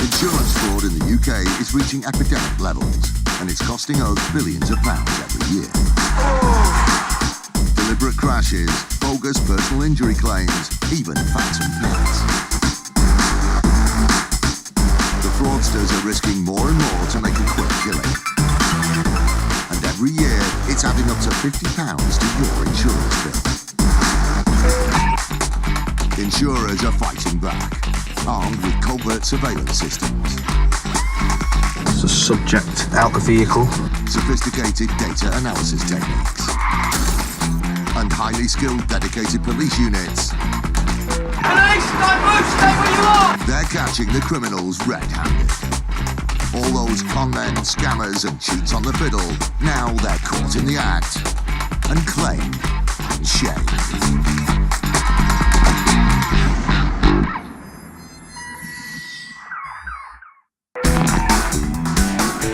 Insurance fraud in the UK is reaching epidemic levels, and it's costing us billions of pounds every year. Deliberate crashes, bogus personal injury claims, even phantom pets. The fraudsters are risking more and more to make a quick killing. And every year, it's adding up to £50 to your insurance bill. Insurers are fighting back, armed with covert surveillance systems. There's a subject out the vehicle. Sophisticated data analysis techniques. And highly skilled dedicated police units. Police, don't move, stay where you are! They're catching the criminals red-handed. All those con men, scammers and cheats on the fiddle, now they're caught in the act and claimed and shamed.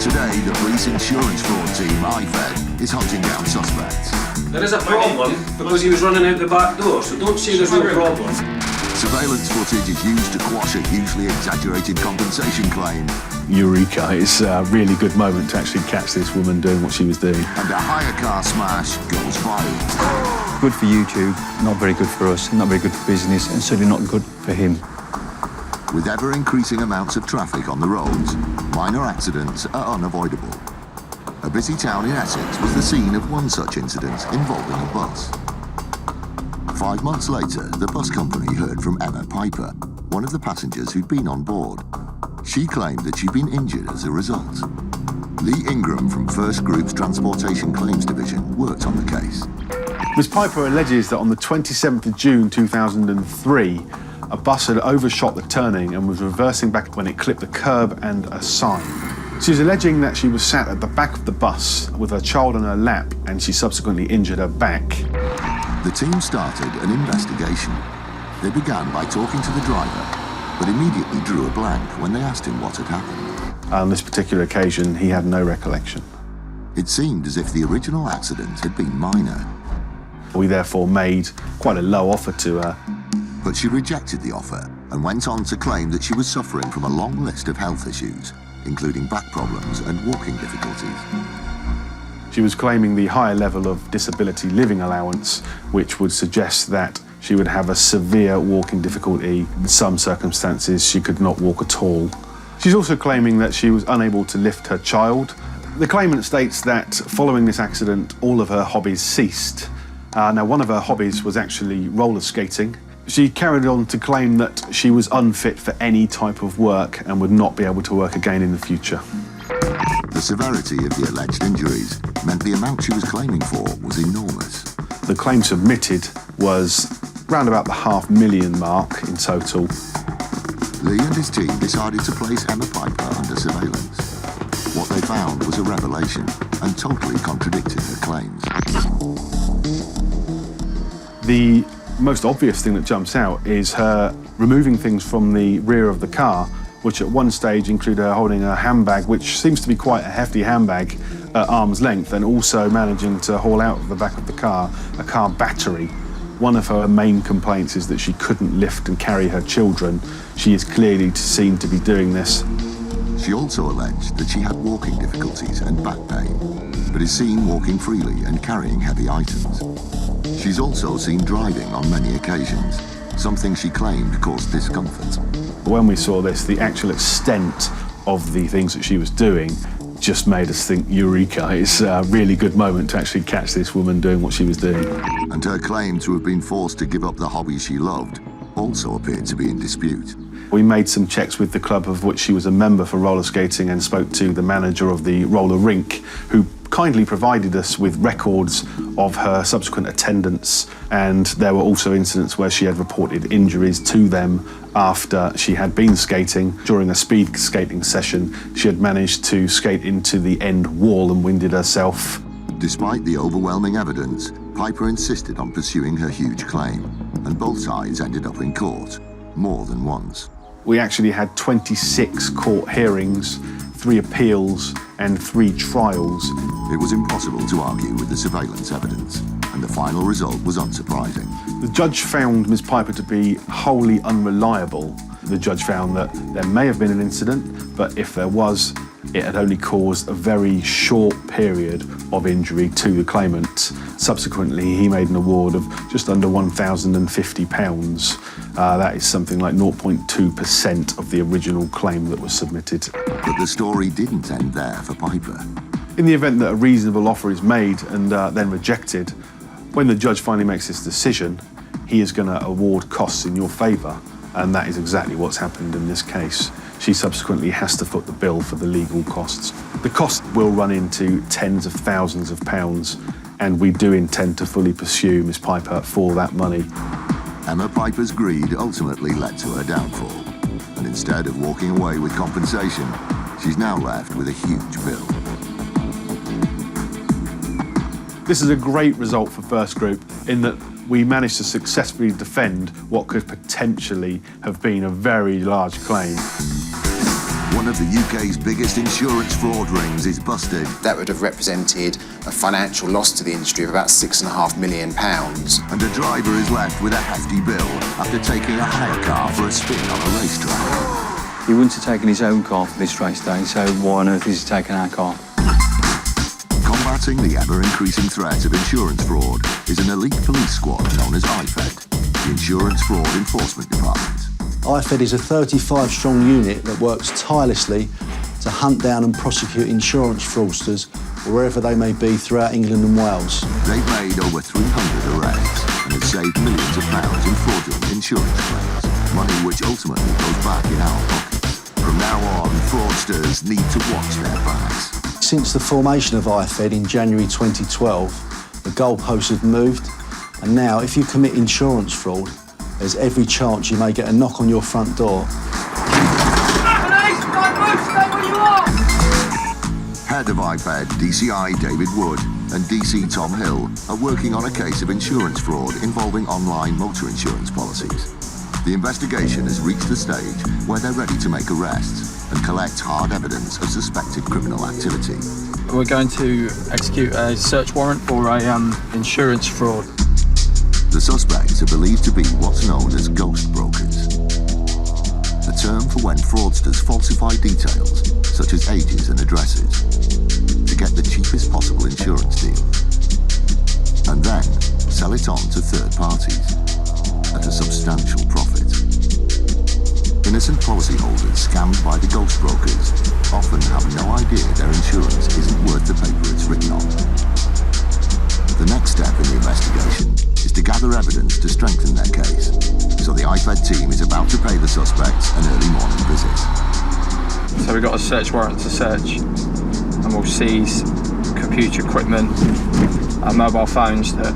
Today, the police insurance fraud team, IFED, is hunting down suspects. There is a problem because he was running out the back door, so don't say there's no problem. Surveillance footage is used to quash a hugely exaggerated compensation claim. Eureka, it's a really good moment to actually catch this woman doing what she was doing. And a hire car smash goes viral. Good for YouTube, not very good for us, not very good for business, and certainly not good for him. With ever-increasing amounts of traffic on the roads, minor accidents are unavoidable. A busy town in Essex was the scene of one such incident involving a bus. 5 months later, the bus company heard from Emma Piper, one of the passengers who'd been on board. She claimed that she'd been injured as a result. Lee Ingram from First Group's Transportation Claims Division worked on the case. Ms Piper alleges that on the 27th of June 2003, a bus had overshot the turning and was reversing back when it clipped a curb and a sign. She's alleging that she was sat at the back of the bus with her child on her lap and she subsequently injured her back. The team started an investigation. They began by talking to the driver, but immediately drew a blank when they asked him what had happened. On this particular occasion, he had no recollection. It seemed as if the original accident had been minor. We therefore made quite a low offer to her. But she rejected the offer and went on to claim that she was suffering from a long list of health issues, including back problems and walking difficulties. She was claiming the higher level of disability living allowance, which would suggest that she would have a severe walking difficulty. In some circumstances, she could not walk at all. She's also claiming that she was unable to lift her child. The claimant states that following this accident, all of her hobbies ceased. Now, one of her hobbies was actually roller skating. She carried on to claim that she was unfit for any type of work and would not be able to work again in the future. The severity of the alleged injuries meant the amount she was claiming for was enormous. The claim submitted was round about the £500,000 mark in total. Lee and his team decided to place Emma Piper under surveillance. What they found was a revelation and totally contradicted her claims. The most obvious thing that jumps out is her removing things from the rear of the car, which at one stage included her holding a handbag, which seems to be quite a hefty handbag, at arm's length, and also managing to haul out of the back of the car a car battery. One of her main complaints is that she couldn't lift and carry her children. She is clearly seen to be doing this. She also alleged that she had walking difficulties and back pain, but is seen walking freely and carrying heavy items. She's also seen driving on many occasions, something she claimed caused discomfort. When we saw this, the actual extent of the things that she was doing just made us think, Eureka, it's a really good moment to actually catch this woman doing what she was doing. And her claim to have been forced to give up the hobby she loved also appeared to be in dispute. We made some checks with the club of which she was a member for roller skating and spoke to the manager of the roller rink, who kindly provided us with records of her subsequent attendance, and there were also incidents where she had reported injuries to them after she had been skating. During a speed skating session, she had managed to skate into the end wall and winded herself. Despite the overwhelming evidence, Piper insisted on pursuing her huge claim, and both sides ended up in court, more than once. We actually had 26 court hearings, 3 appeals and 3 trials. It was impossible to argue with the surveillance evidence. and the final result was unsurprising. The judge found Ms. Piper to be wholly unreliable. The judge found that there may have been an incident, but if there was, it had only caused a very short period of injury to the claimant. Subsequently, he made an award of just under £1,050. That is something like 0.2% of the original claim that was submitted. But the story didn't end there for Piper. In the event that a reasonable offer is made and then rejected, when the judge finally makes his decision, he is going to award costs in your favour, and that is exactly what's happened in this case. She subsequently has to foot the bill for the legal costs. The cost will run into tens of thousands of pounds, and we do intend to fully pursue Ms. Piper for that money. Emma Piper's greed ultimately led to her downfall, and instead of walking away with compensation, she's now left with a huge bill. This is a great result for First Group in that we managed to successfully defend what could potentially have been a very large claim. One of the UK's biggest insurance fraud rings is busted. That would have represented a financial loss to the industry of about £6.5 million. And a driver is left with a hefty bill after taking a hire car for a spin on a racetrack. He wouldn't have taken his own car for this race day, so why on earth is he taking our car? Combating the ever-increasing threat of insurance fraud is an elite police squad known as IFED, the Insurance Fraud Enforcement Department. IFED is a 35-strong unit that works tirelessly to hunt down and prosecute insurance fraudsters wherever they may be throughout England and Wales. They've made over 300 arrests and have saved millions of pounds in fraudulent insurance claims, money which ultimately goes back in our pockets. From now on, fraudsters need to watch their backs. Since the formation of IFED in January 2012, the goalposts have moved, and now if you commit insurance fraud, there's every chance you may get a knock on your front door. Police, don't move, stay where you are! Head of IFED, DCI David Wood, and DC Tom Hill are working on a case of insurance fraud involving online motor insurance policies. The investigation has reached the stage where they're ready to make arrests and collect hard evidence of suspected criminal activity. We're going to execute a search warrant for a insurance fraud. The suspects are believed to be what's known as ghost brokers, a term for when fraudsters falsify details, such as ages and addresses, to get the cheapest possible insurance deal, and then sell it on to third parties at a substantial profit. Innocent policyholders scammed by the ghost brokers often have no idea their insurance isn't worth the paper it's written on. The next step in the investigation is to gather evidence to strengthen their case, so the IFED team is about to pay the suspects an early morning visit. So we've got a search warrant to search, and we'll seize computer equipment and mobile phones that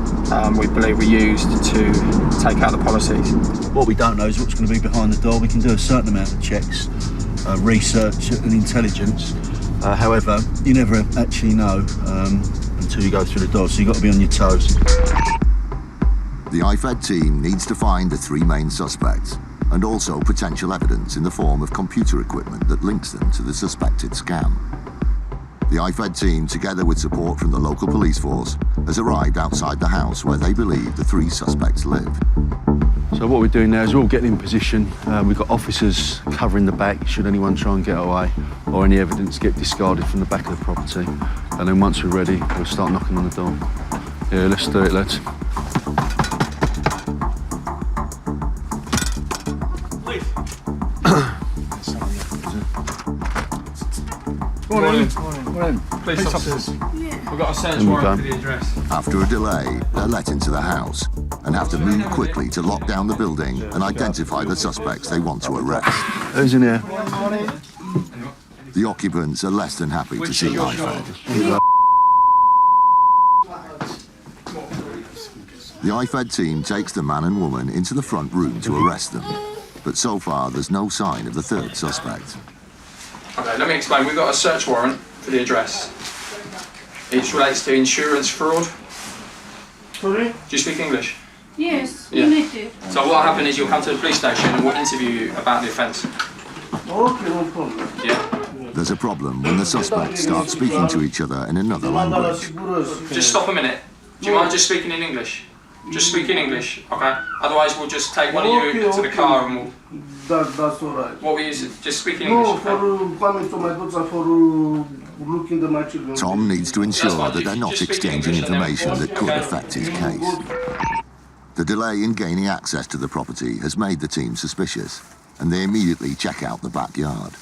we believe were used to take out the policies. What we don't know is what's going to be behind the door. We can do a certain amount of checks, research and intelligence. However, you never actually know until you go through the door, so you've got to be on your toes. The IFED team needs to find the three main suspects and also potential evidence in the form of computer equipment that links them to the suspected scam. The IFED team, together with support from the local police force, has arrived outside the house where they believe the three suspects live. So what we're doing now is we're all getting in position. We've got officers covering the back should anyone try and get away or any evidence get discarded from the back of the property. And then once we're ready, we'll start knocking on the door. Yeah, let's do it, lads. Morning. Police officers. We've got a search warrant for the address. After a delay, they're let into the house and have to move quickly to lock down the building and identify the suspects they want to arrest. Who's in here? The occupants are less than happy to see IFED. The IFED team takes the man and woman into the front room to arrest them, but so far there's no sign of the third suspect. Okay, let me explain. We've got a search warrant for the address. It relates to insurance fraud. Sorry? Do you speak English? Yes, Yeah. you need to. So what will happen is you'll come to the police station and we'll interview you about the offence. Okay, no problem. Yeah? There's a problem when the suspects start speaking to each other in another language. Just stop a minute. Do you mind just speaking in English? Just speak in English, okay? Otherwise, we'll just take one of you to the car and we'll. That's all right. What were you? Just speak in English. No, for coming to my daughter for looking at my children. Tom needs to ensure that they're not exchanging information that could affect his case. The delay in gaining access to the property has made the team suspicious, and they immediately check out the backyard.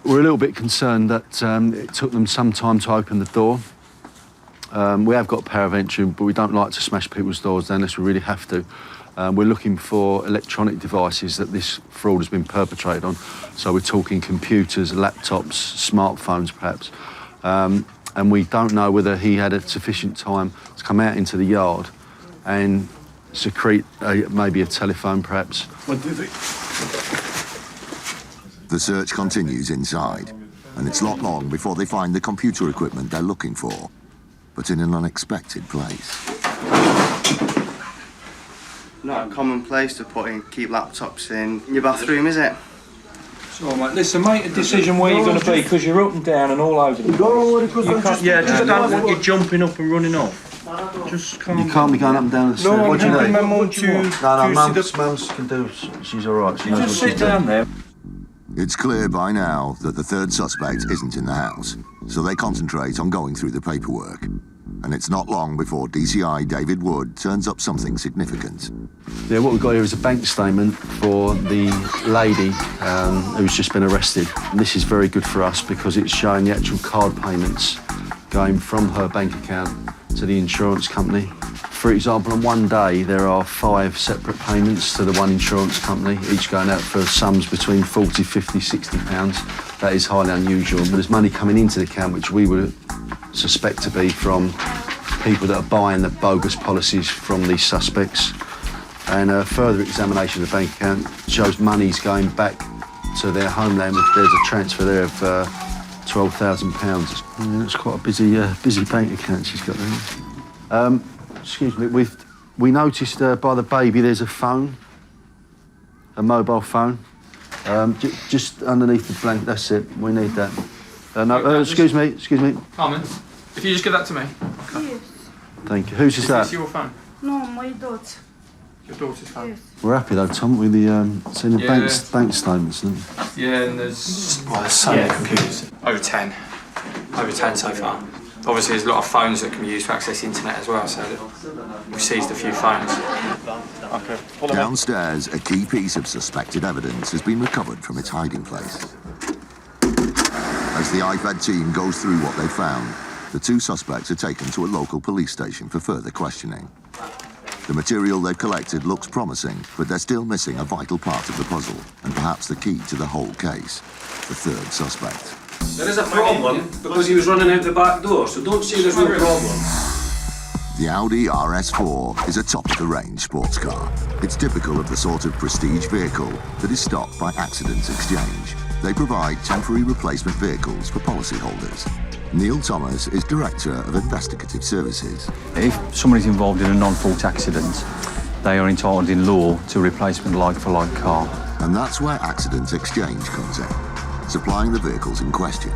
We're a little bit concerned that it took them some time to open the door. We have got power of entry, but we don't like to smash people's doors down unless we really have to. We're looking for electronic devices that this fraud has been perpetrated on. So we're talking computers, laptops, smartphones perhaps. And we don't know whether he had a sufficient time to come out into the yard and secrete maybe a telephone perhaps. What do you think? The search continues inside, and it's not long before they find the computer equipment they're looking for, but in an unexpected place. Not a common place to keep laptops in your bathroom, is it? So, mate, listen, make a decision where you're going to be, because you're up and down and all over the place. Just don't want you jumping up and running off. Just calm down. You can't be going up and down the stairs. No, what do you need? Mum's can do. She's all right. She knows just what sit she's down doing. there. It's clear by now that the third suspect isn't in the house, so they concentrate on going through the paperwork. And it's not long before DCI David Wood turns up something significant. Yeah, what we've got here is a bank statement for the lady who's just been arrested. And this is very good for us because it's showing the actual card payments going from her bank account to the insurance company. For example, on one day, there are 5 separate payments to the one insurance company, each going out for sums between 40, 50, 60 pounds. That is highly unusual, but there's money coming into the account which we would suspect to be from people that are buying the bogus policies from these suspects. And a further examination of the bank account shows money's going back to their homeland. There's a transfer there of £12,000. It's quite a busy bank account she's got there. Excuse me, we noticed by the baby there's a phone, a mobile phone, just underneath the blanket. That's it. We need that. Excuse me. Carmen, if you just give that to me. Okay. Yes. Thank you. Whose is that? Is this your phone? No, my daughter. Your daughter's phone? Yes. We're happy though, Tom, with the seeing the bank statements. Yeah, and there's... Well, there's so many computers. Over 10. Over 10 so far. Obviously, there's a lot of phones that can be used to access the internet as well, so we've seized a few phones. Okay. Downstairs, a key piece of suspected evidence has been recovered from its hiding place. As the IFED team goes through what they found, the 2 suspects are taken to a local police station for further questioning. The material they've collected looks promising, but they're still missing a vital part of the puzzle, and perhaps the key to the whole case, the third suspect. There is a problem because he was running out the back door, so don't say there's no problem. The Audi RS4 is a top-of-the-range sports car. It's typical of the sort of prestige vehicle that is stopped by Accident Exchange. They provide temporary replacement vehicles for policyholders. Neil Thomas is Director of Investigative Services. If somebody's involved in a non-fault accident, they are entitled in law to a replacement like-for-like car. And that's where Accident Exchange comes in, supplying the vehicles in question.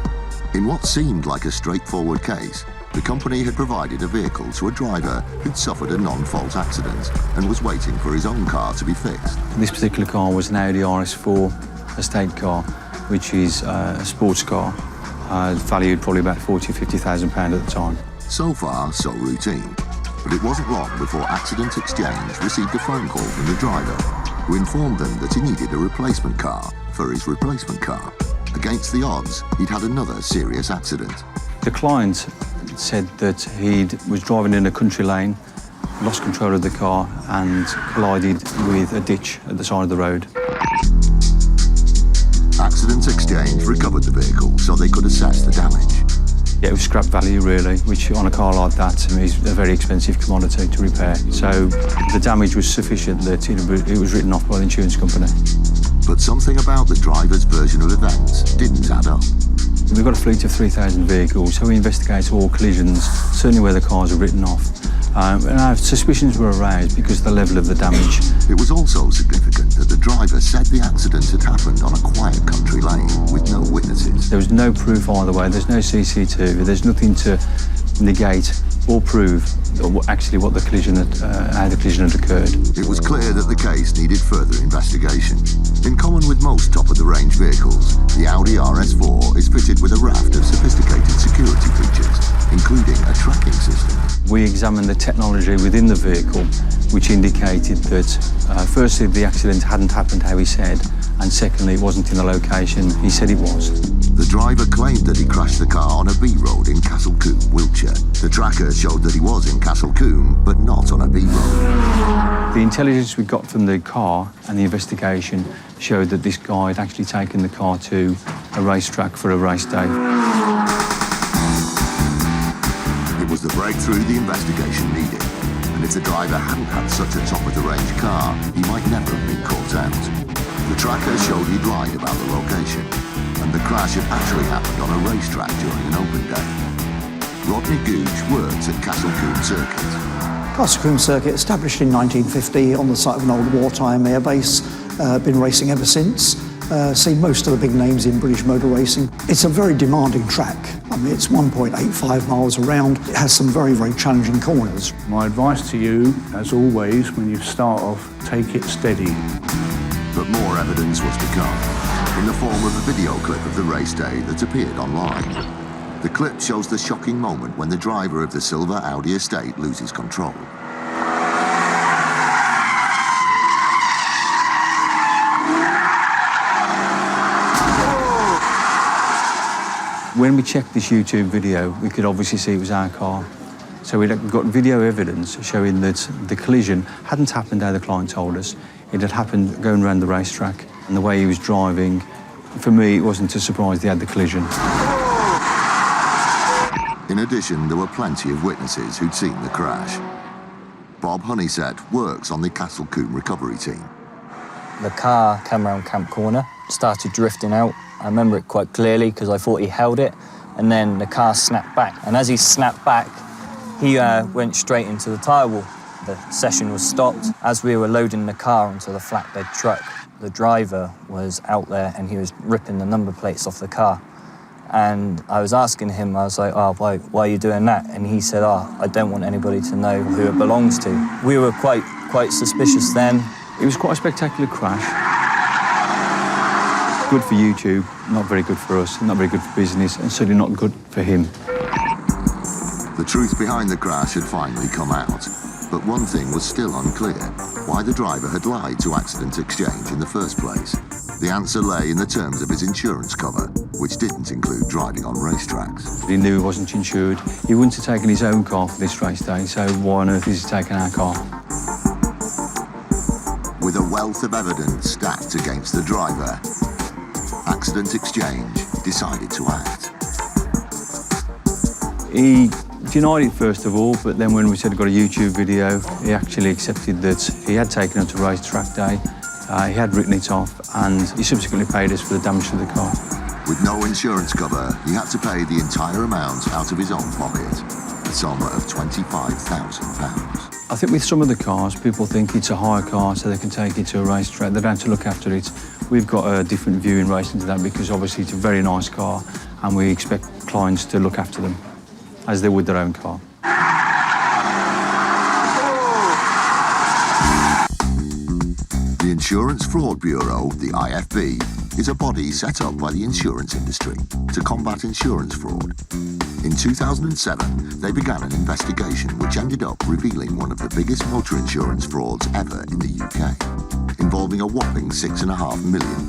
In what seemed like a straightforward case, the company had provided a vehicle to a driver who'd suffered a non-fault accident and was waiting for his own car to be fixed. This particular car was an Audi RS4 estate car, which is a sports car, valued probably about £40,000 or £50,000 at the time. So far, so routine. But it wasn't long before Accident Exchange received a phone call from the driver, who informed them that he needed a replacement car for his replacement car. Against the odds, he'd had another serious accident. The client said that he was driving in a country lane, lost control of the car and collided with a ditch at the side of the road. Accident Exchange recovered the vehicle so they could assess the damage. Yeah, it was scrap value really, which on a car like that is a very expensive commodity to repair. So the damage was sufficient that it was written off by the insurance company. But something about the driver's version of events didn't add up. We've got a fleet of 3,000 vehicles, so we investigate all collisions, certainly where the cars are written off. And our suspicions were aroused because of the level of the damage. It was also significant that the driver said the accident had happened on a quiet country lane with no witnesses. There was no proof either way, there's no CCTV, there's nothing to negate or prove actually what the collision how the collision had occurred. It was clear that the case needed further investigation. In common with most top-of-the-range vehicles, the Audi RS4 is fitted with a raft of sophisticated security features, including a tracking system. We examined the technology within the vehicle, which indicated that firstly the accident hadn't happened how he said, and secondly it wasn't in the location he said it was. The driver claimed that he crashed the car on a B road in Castlecombe, Wiltshire. The tracker showed that he was in Castlecombe, but not on a B road. The intelligence we got from the car and the investigation showed that this guy had actually taken the car to a racetrack for a race day. It was the breakthrough the investigation needed, and if the driver hadn't had such a top-of-the-range car, he might never have been caught out. The tracker showed he'd lied about the location, and the crash had actually happened on a racetrack during an open day. Rodney Gooch works at Castlecombe Circuit. Castlecombe Circuit, established in 1950 on the site of an old wartime airbase, been racing ever since. Seen most of the big names in British motor racing. It's a very demanding track. I mean, it's 1.85 miles around. It has some very, very challenging corners. My advice to you, as always, when you start off, take it steady. But more evidence was to come, in the form of a video clip of the race day that appeared online. The clip shows the shocking moment when the driver of the silver Audi estate loses control. When we checked this YouTube video, we could obviously see it was our car. So we'd got video evidence showing that the collision hadn't happened how the client told us. It had happened going around the racetrack. And the way he was driving, for me, it wasn't a surprise they had the collision. In addition, there were plenty of witnesses who'd seen the crash. Bob Honeysett works on the Castlecombe recovery team. The car came around Camp Corner, started drifting out. I remember it quite clearly because I thought he held it, and then the car snapped back. And as he snapped back, he went straight into the tyre wall. The session was stopped. As we were loading the car onto the flatbed truck, the driver was out there and he was ripping the number plates off the car. And I was asking him, I was like, oh, why are you doing that? And he said, oh, I don't want anybody to know who it belongs to. We were quite suspicious then. It was quite a spectacular crash. Good for YouTube, not very good for us, not very good for business, and certainly not good for him. The truth behind the crash had finally come out, but one thing was still unclear: why the driver had lied to Accident Exchange in the first place. The answer lay in the terms of his insurance cover, which didn't include driving on racetracks. He knew he wasn't insured. He wouldn't have taken his own car for this race day, so why on earth is he taking our car? With a wealth of evidence stacked against the driver, Accident Exchange decided to act. He denied it first of all, but then when we said he got a YouTube video, he actually accepted that he had taken it to racetrack day, he had written it off, and he subsequently paid us for the damage to the car. With no insurance cover, he had to pay the entire amount out of his own pocket, a sum of £25,000. I think with some of the cars, people think it's a hire car so they can take it to a racetrack. They don't have to look after it. We've got a different view in relation to that because obviously it's a very nice car and we expect clients to look after them as they would their own car. The Insurance Fraud Bureau, the IFB, is a body set up by the insurance industry to combat insurance fraud. In 2007, they began an investigation which ended up revealing one of the biggest motor insurance frauds ever in the UK, involving a whopping £6.5 million.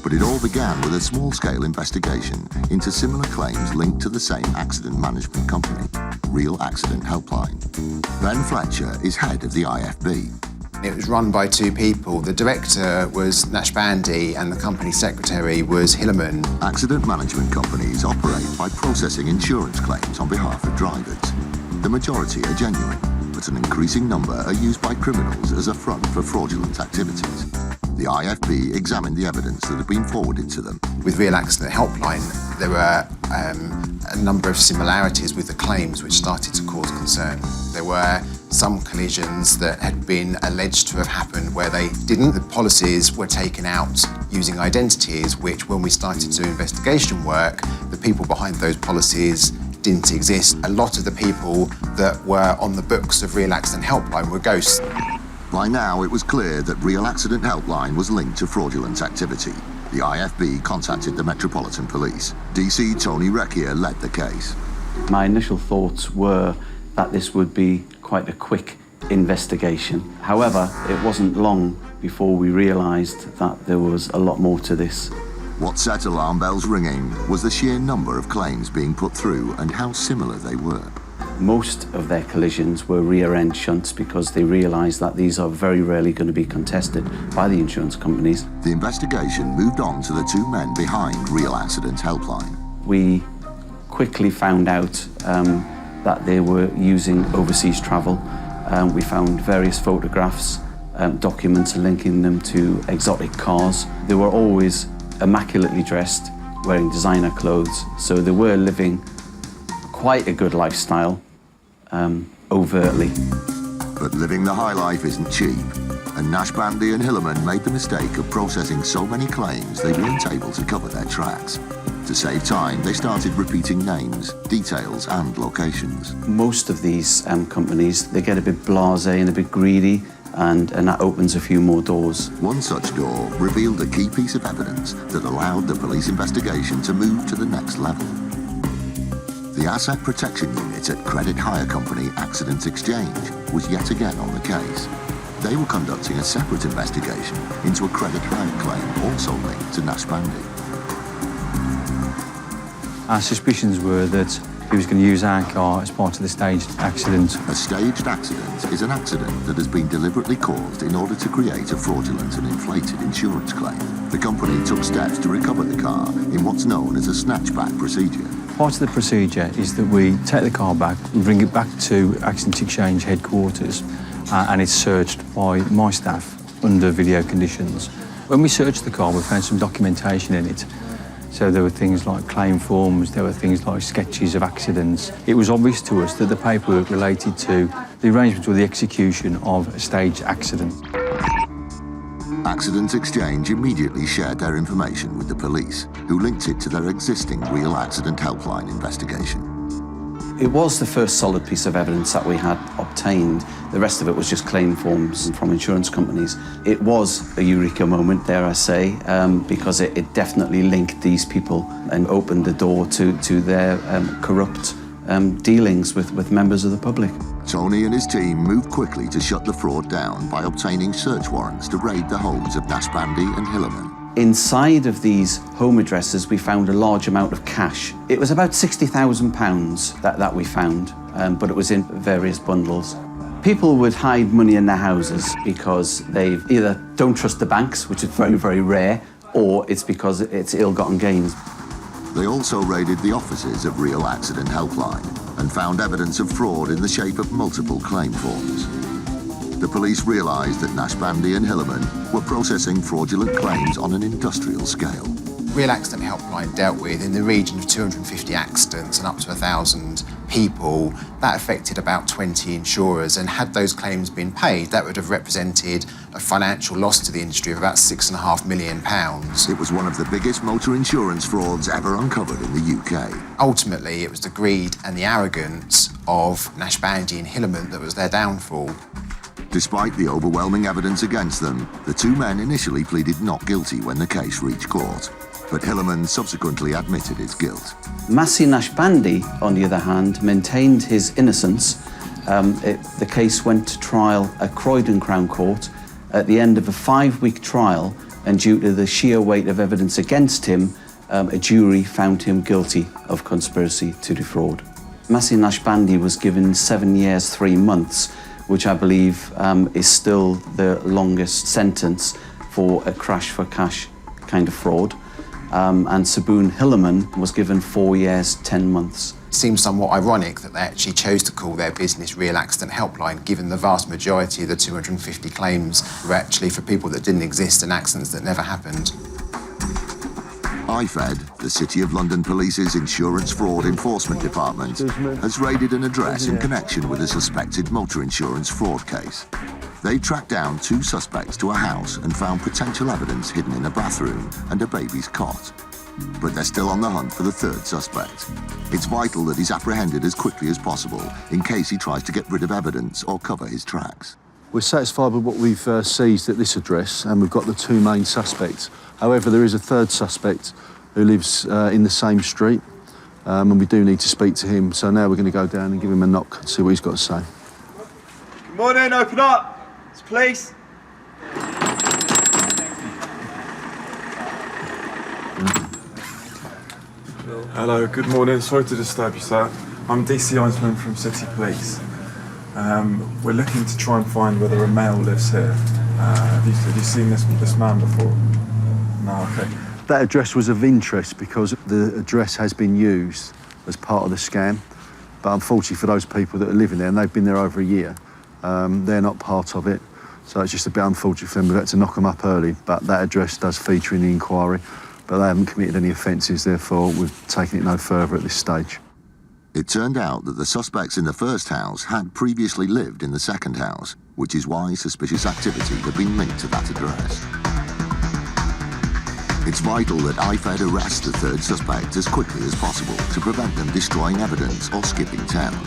But it all began with a small-scale investigation into similar claims linked to the same accident management company, Real Accident Helpline. Ben Fletcher is head of the IFB. It was run by two people. The director was Nashbandi and the company secretary was Hillerman. Accident management companies operate by processing insurance claims on behalf of drivers. The majority are genuine, but an increasing number are used by criminals as a front for fraudulent activities. The IFB examined the evidence that had been forwarded to them. With Real Accident Helpline, there were a number of similarities with the claims which started to cause concern. There were some collisions that had been alleged to have happened where they didn't. The policies were taken out using identities, which when we started to do investigation work, the people behind those policies didn't exist. A lot of the people that were on the books of Real Accident Helpline were ghosts. By now, it was clear that Real Accident Helpline was linked to fraudulent activity. The IFB contacted the Metropolitan Police. DC Tony Recchia led the case. My initial thoughts were that this would be quite a quick investigation. However, it wasn't long before we realised that there was a lot more to this. What set alarm bells ringing was the sheer number of claims being put through and how similar they were. Most of their collisions were rear-end shunts because they realised that these are very rarely going to be contested by the insurance companies. The investigation moved on to the two men behind Real Accident Helpline. We quickly found out that they were using overseas travel. We found various photographs, documents linking them to exotic cars. They were always immaculately dressed, wearing designer clothes, so they were living quite a good lifestyle, overtly. But living the high life isn't cheap, and Nash Bandy and Hillerman made the mistake of processing so many claims they weren't able to cover their tracks. To save time, they started repeating names, details and locations. Most of these companies, they get a bit blasé and a bit greedy, and that opens a few more doors. One such door revealed a key piece of evidence that allowed the police investigation to move to the next level. The Asset Protection Unit at credit hire company Accident Exchange was yet again on the case. They were conducting a separate investigation into a credit hire claim also linked to Nash Bandy. Our suspicions were that he was going to use our car as part of the staged accident. A staged accident is an accident that has been deliberately caused in order to create a fraudulent and inflated insurance claim. The company took steps to recover the car in what's known as a snatchback procedure. Part of the procedure is that we take the car back, we bring it back to Accident Exchange headquarters, and it's searched by my staff under video conditions. When we searched the car, we found some documentation in it. So there were things like claim forms, there were things like sketches of accidents. It was obvious to us that the paperwork related to the arrangement or the execution of a staged accident. Accident Exchange immediately shared their information with the police, who linked it to their existing Real Accident Helpline investigation. It was the first solid piece of evidence that we had obtained. The rest of it was just claim forms from insurance companies. It was a eureka moment, dare I say, because it definitely linked these people and opened the door to their corrupt dealings with members of the public. Tony and his team moved quickly to shut the fraud down by obtaining search warrants to raid the homes of Nash Bandy and Hillerman. Inside of these home addresses, we found a large amount of cash. It was about £60,000 that we found, but it was in various bundles. People would hide money in their houses because they either don't trust the banks, which is very, very rare, or it's because it's ill-gotten gains. They also raided the offices of Real Accident Helpline and found evidence of fraud in the shape of multiple claim forms. The police realised that Nash Bandy and Hillerman were processing fraudulent claims on an industrial scale. Real Accident Helpline dealt with in the region of 250 accidents and up to 1,000 people. That affected about 20 insurers, and had those claims been paid, that would have represented a financial loss to the industry of about £6.5 million. It was one of the biggest motor insurance frauds ever uncovered in the UK. Ultimately, it was the greed and the arrogance of Nash Bandy and Hillerman that was their downfall. Despite the overwhelming evidence against them, the two men initially pleaded not guilty when the case reached court. But Hillerman subsequently admitted his guilt. Massey Nash Bandy, on the other hand, maintained his innocence. The case went to trial at Croydon Crown Court. At the end of a 5-week trial, and due to the sheer weight of evidence against him, a jury found him guilty of conspiracy to defraud. Massey Nash Bandy was given 7 years, 3 months, which I believe is still the longest sentence for a crash for cash kind of fraud. And Saboon Hillerman was given 4 years, 10 months. It seems somewhat ironic that they actually chose to call their business Real Accident Helpline, given the vast majority of the 250 claims were actually for people that didn't exist and accidents that never happened. IFED, the City of London Police's Insurance Fraud Enforcement Department, has raided an address in connection with a suspected motor insurance fraud case. They tracked down 2 suspects to a house and found potential evidence hidden in a bathroom and a baby's cot. but they're still on the hunt for the third suspect. It's vital that he's apprehended as quickly as possible in case he tries to get rid of evidence or cover his tracks. We're satisfied with what we've seized at this address, and we've got the two main suspects. However, there is a third suspect who lives in the same street, and we do need to speak to him. So now we're going to go down and give him a knock and see what he's got to say. Good morning, open up. It's police. Hello, good morning. Sorry to disturb you, sir. I'm DC Einsman from City Police. We're looking to try and find whether a male lives here. Have you seen this man before? No, okay. That address was of interest because the address has been used as part of the scam. But unfortunately for those people that are living there, and they've been there over a year, they're not part of it. So it's just a bit unfortunate for them. We've had to knock them up early, but that address does feature in the inquiry. But they haven't committed any offences, therefore we've taken it no further at this stage. It turned out that the suspects in the first house had previously lived in the second house, which is why suspicious activity had been linked to that address. It's vital that IFED arrest the third suspect as quickly as possible to prevent them destroying evidence or skipping town.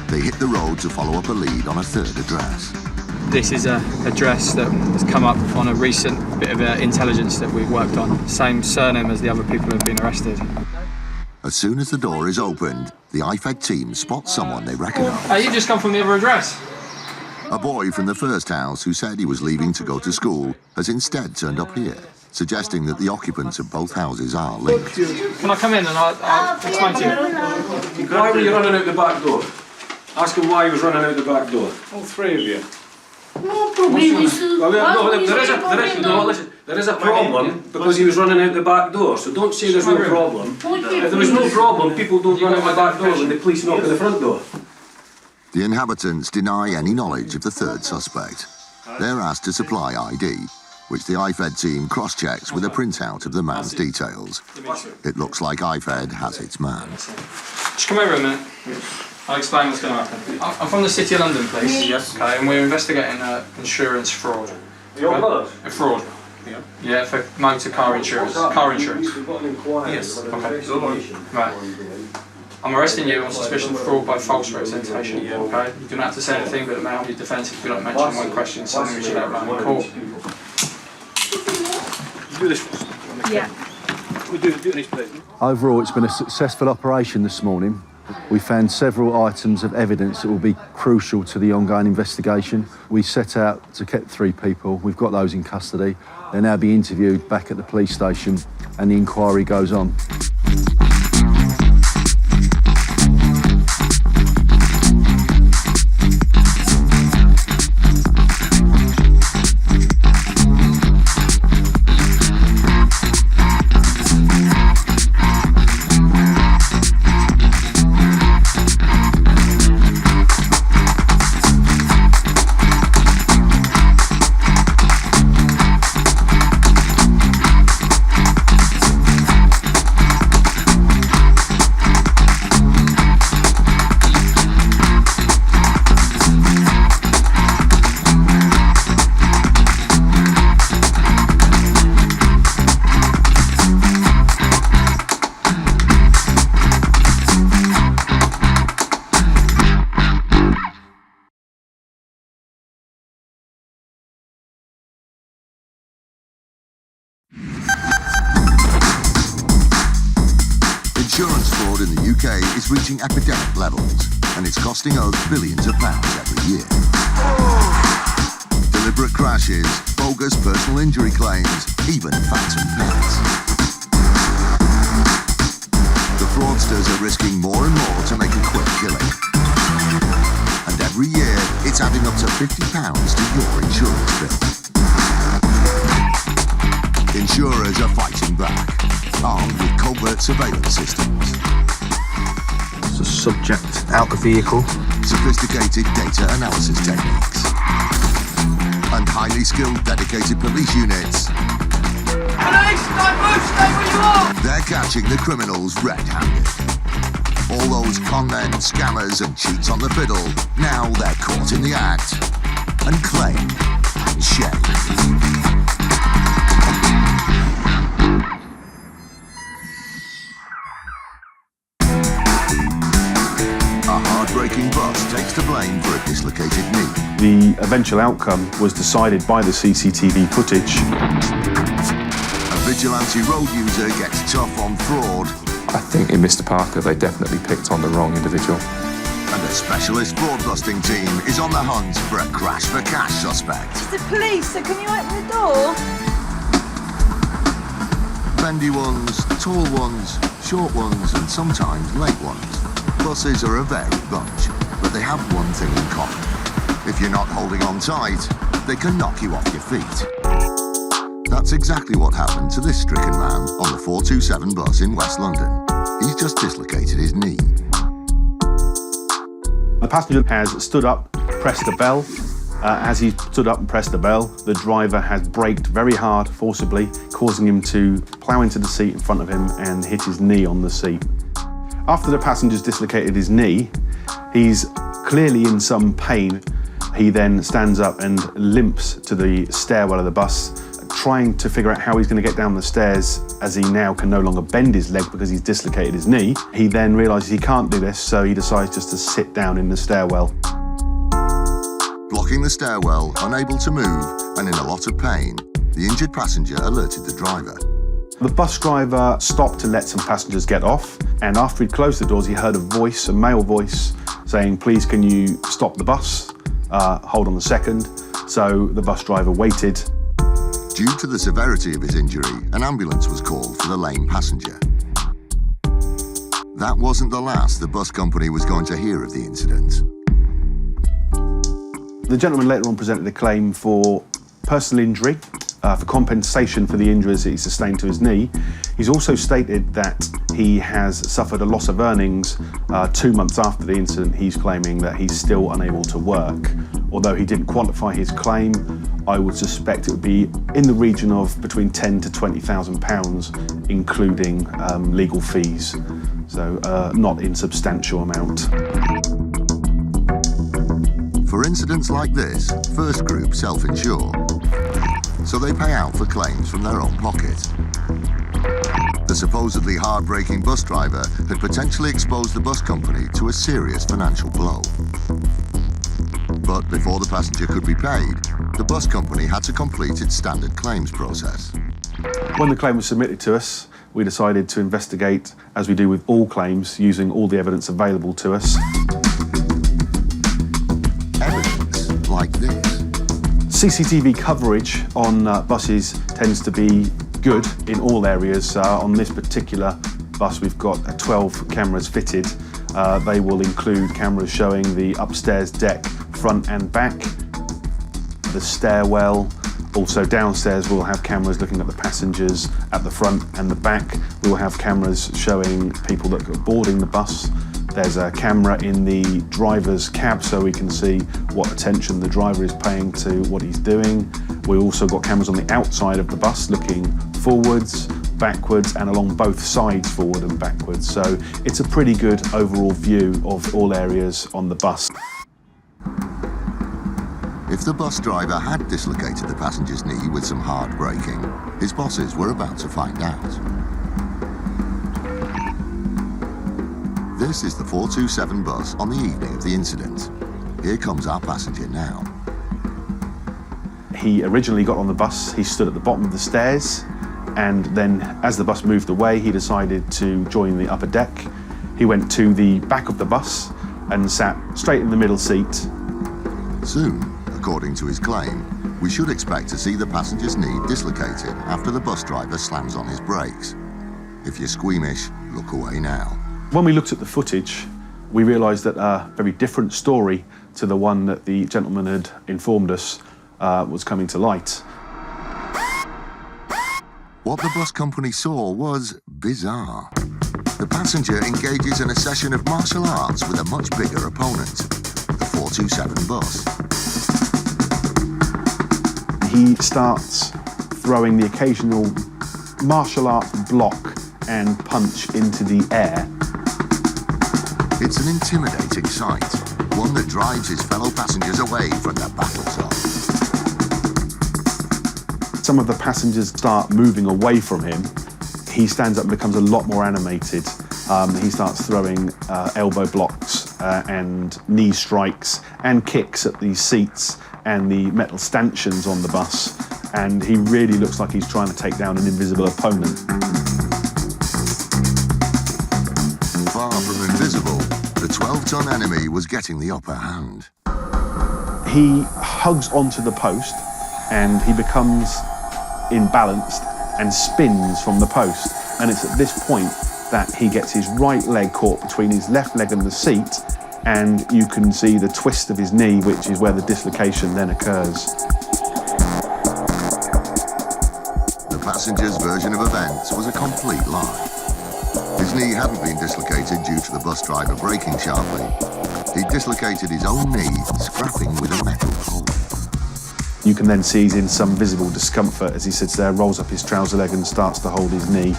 They hit the road to follow up a lead on a third address. This is an address that has come up on a recent bit of intelligence that we've worked on. Same surname as the other people who have been arrested. As soon as the door is opened, the IFED team spots someone they recognise. Hey, you just come from the other address? A boy from the first house who said he was leaving to go to school has instead turned up here, suggesting that the occupants of both houses are linked. Can I come in and I'll explain to you? Why were you running out the back door? Ask him why he was running out the back door. All three of you. There is a problem because he was running out the back door, so don't say there's no problem. If there was no problem, people don't run out the back door when the police knock at the front door. The inhabitants deny any knowledge of the third suspect. They're asked to supply ID, which the IFED team cross-checks with a printout of the man's details. It looks like IFED has its man. Just come over a minute. I'll explain what's going to happen. I'm from the City of London Police. Yes. Okay, and we're investigating insurance fraud. Your brothers? A fraud. Yeah. Yeah, for motor car insurance. Car insurance. Yes. Okay. Right. I'm arresting you on suspicion of fraud by false representation. Yeah. Okay. You don't have to say anything, but it may help your defence if you don't mention one question, something which you outline in court. Do this. Yeah. We do this, please. Overall, it's been a successful operation this morning. We found several items of evidence that will be crucial to the ongoing investigation. We set out to get 3 people. We've got those in custody. They'll now be interviewed back at the police station and the inquiry goes on. Insurance fraud in the UK is reaching epidemic levels, and it's costing us billions of pounds every year. Deliberate crashes, bogus personal injury claims, even phantom pets. The fraudsters are risking more and more to make a quick killing. And every year, it's adding up to £50 to your insurance bill. Insurers are fighting back, armed with covert surveillance systems. There's a subject out the vehicle. Sophisticated data analysis techniques. And highly skilled, dedicated police units. Police, don't move, stay where you are! They're catching the criminals red-handed. All those con men, scammers and cheats on the fiddle, now they're caught in the act and claimed and shamed. eventual outcome was decided by the CCTV footage. A vigilante road user gets tough on fraud. I think in Mr. Parker, they definitely picked on the wrong individual. And a specialist fraud-busting team is on the hunt for a crash-for-cash suspect. It's the police, so can you open the door? Bendy ones, tall ones, short ones, and sometimes late ones. Buses are a varied bunch, but they have one thing in common. If you're not holding on tight, they can knock you off your feet. That's exactly what happened to this stricken man on the 427 bus in West London. He's just dislocated his knee. The passenger has stood up, pressed the bell. As he stood up and pressed the bell, the driver has braked very hard, forcibly, causing him to plough into the seat in front of him and hit his knee on the seat. After the passenger's dislocated his knee, he's clearly in some pain. He then stands up and limps to the stairwell of the bus, trying to figure out how he's going to get down the stairs as he now can no longer bend his leg because he's dislocated his knee. He then realises he can't do this, so he decides just to sit down in the stairwell. Blocking the stairwell, unable to move, and in a lot of pain, the injured passenger alerted the driver. The bus driver stopped to let some passengers get off, and after he'd closed the doors, he heard a voice, a male voice, saying, "Please, can you stop the bus? Hold on a second." So the bus driver waited. Due to the severity of his injury, an ambulance was called for the lame passenger. That wasn't the last the bus company was going to hear of the incident. The gentleman later on presented a claim for personal injury, for compensation for the injuries that he sustained to his knee. He's also stated that he has suffered a loss of earnings 2 months after the incident. He's claiming that he's still unable to work. Although he didn't quantify his claim, I would suspect it would be in the region of between £10,000 to £20,000, including legal fees. So not insubstantial amount. For incidents like this, First Group self-insure, so they pay out for claims from their own pocket. The supposedly heartbreaking bus driver had potentially exposed the bus company to a serious financial blow. But before the passenger could be paid, the bus company had to complete its standard claims process. When the claim was submitted to us, we decided to investigate, as we do with all claims, using all the evidence available to us. Evidence like this. CCTV coverage on buses tends to be good in all areas. On this particular bus, we've got 12 cameras fitted. They will include cameras showing the upstairs deck, front and back, the stairwell. Also downstairs we'll have cameras looking at the passengers at the front and the back. We'll have cameras showing people that are boarding the bus. There's a camera in the driver's cab so we can see what attention the driver is paying to what he's doing. We've also got cameras on the outside of the bus looking forwards, backwards and along both sides, forward and backwards. So it's a pretty good overall view of all areas on the bus. If the bus driver had dislocated the passenger's knee with some hard braking, his bosses were about to find out. This is the 427 bus on the evening of the incident. Here comes our passenger now. He originally got on the bus, he stood at the bottom of the stairs, and then as the bus moved away, he decided to join the upper deck. He went to the back of the bus and sat straight in the middle seat. Soon, according to his claim, we should expect to see the passenger's knee dislocated after the bus driver slams on his brakes. If you're squeamish, look away now. When we looked at the footage, we realised that a very different story to the one that the gentleman had informed us was coming to light. What the bus company saw was bizarre. The passenger engages in a session of martial arts with a much bigger opponent, the 427 bus. He starts throwing the occasional martial art block and punch into the air. It's an intimidating sight, one that drives his fellow passengers away from the battle zone. Some of the passengers start moving away from him. He stands up and becomes a lot more animated. He starts throwing elbow blocks and knee strikes and kicks at these seats and the metal stanchions on the bus, and he really looks like he's trying to take down an invisible opponent. Far from invisible, the 12-ton enemy was getting the upper hand. He hugs onto the post and he becomes imbalanced and spins from the post. And it's at this point that he gets his right leg caught between his left leg and the seat, and you can see the twist of his knee, which is where the dislocation then occurs. The passenger's version of events was a complete lie. His knee hadn't been dislocated due to the bus driver braking sharply. He dislocated his own knee, scrapping with a metal pole. You can then see he's in some visible discomfort as he sits there, rolls up his trouser leg and starts to hold his knee.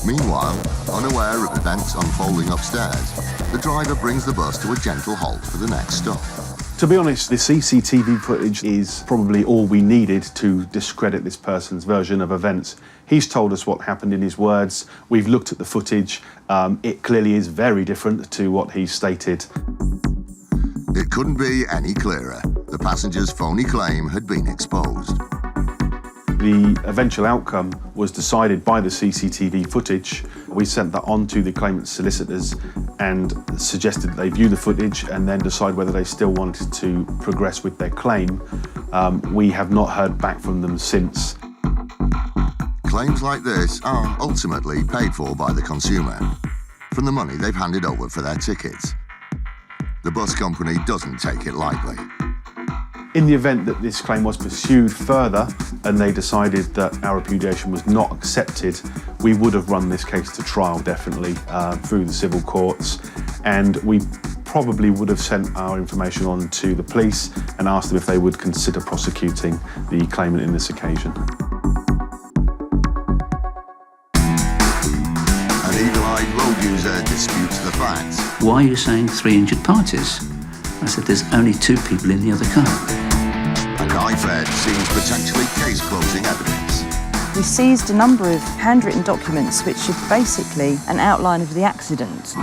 Meanwhile, unaware of events unfolding upstairs, the driver brings the bus to a gentle halt for the next stop. To be honest, the CCTV footage is probably all we needed to discredit this person's version of events. He's told us what happened in his words. We've looked at the footage. It clearly is very different to what he stated. It couldn't be any clearer. The passenger's phony claim had been exposed. The eventual outcome was decided by the CCTV footage. We sent that on to the claimant's solicitors and suggested they view the footage and then decide whether they still wanted to progress with their claim. We have not heard back from them since. Claims like this are ultimately paid for by the consumer, from the money they've handed over for their tickets. The bus company doesn't take it lightly. In the event that this claim was pursued further and they decided that our repudiation was not accepted, we would have run this case to trial, definitely, through the civil courts, and we probably would have sent our information on to the police and asked them if they would consider prosecuting the claimant in this occasion. An eagle-eyed road user disputes the facts. Why are you saying 3 injured parties? I said, there's only 2 people in the other car. And IFED sees potentially case-closing evidence. We seized a number of handwritten documents which are basically an outline of the accident.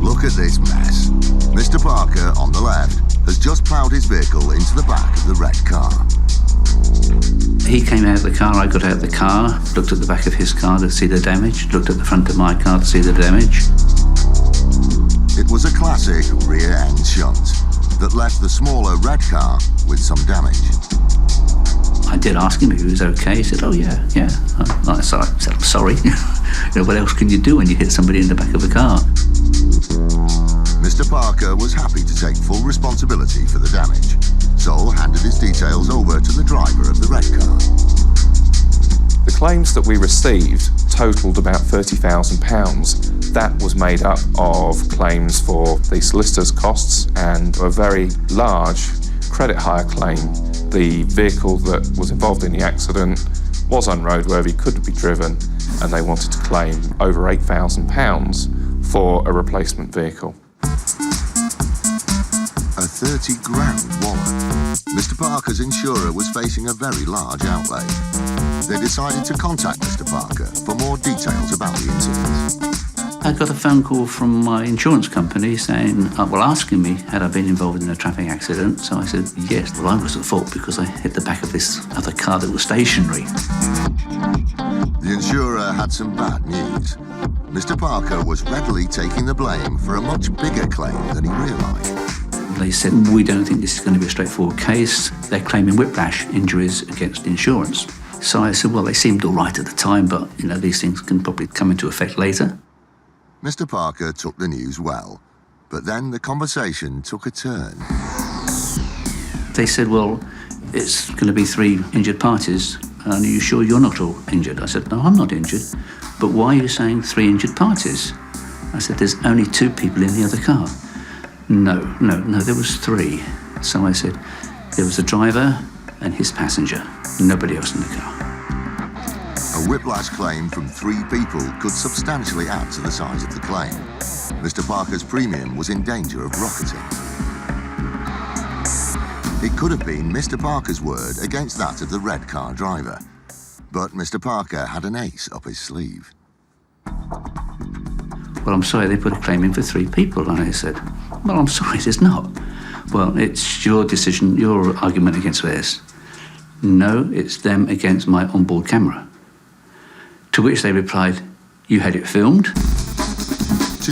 Look at this mess. Mr. Parker, on the left, has just ploughed his vehicle into the back of the red car. He came out of the car, I got out of the car, looked at the back of his car to see the damage, looked at the front of my car to see the damage. It was a classic rear-end shunt that left the smaller red car with some damage. I did ask him if he was okay. He said, oh yeah. I said, I'm sorry. What else can you do when you hit somebody in the back of a car? Mr. Parker was happy to take full responsibility for the damage, so handed his details over to the driver of the red car. The claims that we received totalled about £30,000. That was made up of claims for the solicitor's costs and a very large credit hire claim. The vehicle that was involved in the accident was unroadworthy, couldn't be driven, and they wanted to claim over £8,000 for a replacement vehicle. A 30 grand wallet. Mr. Parker's insurer was facing a very large outlay. They decided to contact Mr. Parker for more details about the incident. I got a phone call from my insurance company saying, asking me had I been involved in a traffic accident. So I said, yes. Well, I was at fault because I hit the back of this other car that was stationary. The insurer had some bad news. Mr. Parker was readily taking the blame for a much bigger claim than he realised. They said, we don't think this is going to be a straightforward case. They're claiming whiplash injuries against insurance. So I said, well, they seemed all right at the time, but, these things can probably come into effect later. Mr. Parker took the news well, but then the conversation took a turn. They said, well, it's going to be 3 injured parties. And are you sure you're not all injured? I said, no, I'm not injured. But why are you saying 3 injured parties? I said, there's only 2 people in the other car. No, there was 3. So I said, there was a driver and his passenger, nobody else in the car. A whiplash claim from 3 people could substantially add to the size of the claim. Mr. Parker's premium was in danger of rocketing. It could have been Mr. Parker's word against that of the red car driver. But Mr. Parker had an ace up his sleeve. Well, I'm sorry, they put a claim in for 3 people. And I said, Well, I'm sorry, there's not. Well, it's your decision, your argument against theirs. No, it's them against my onboard camera. To which they replied, you had it filmed? 2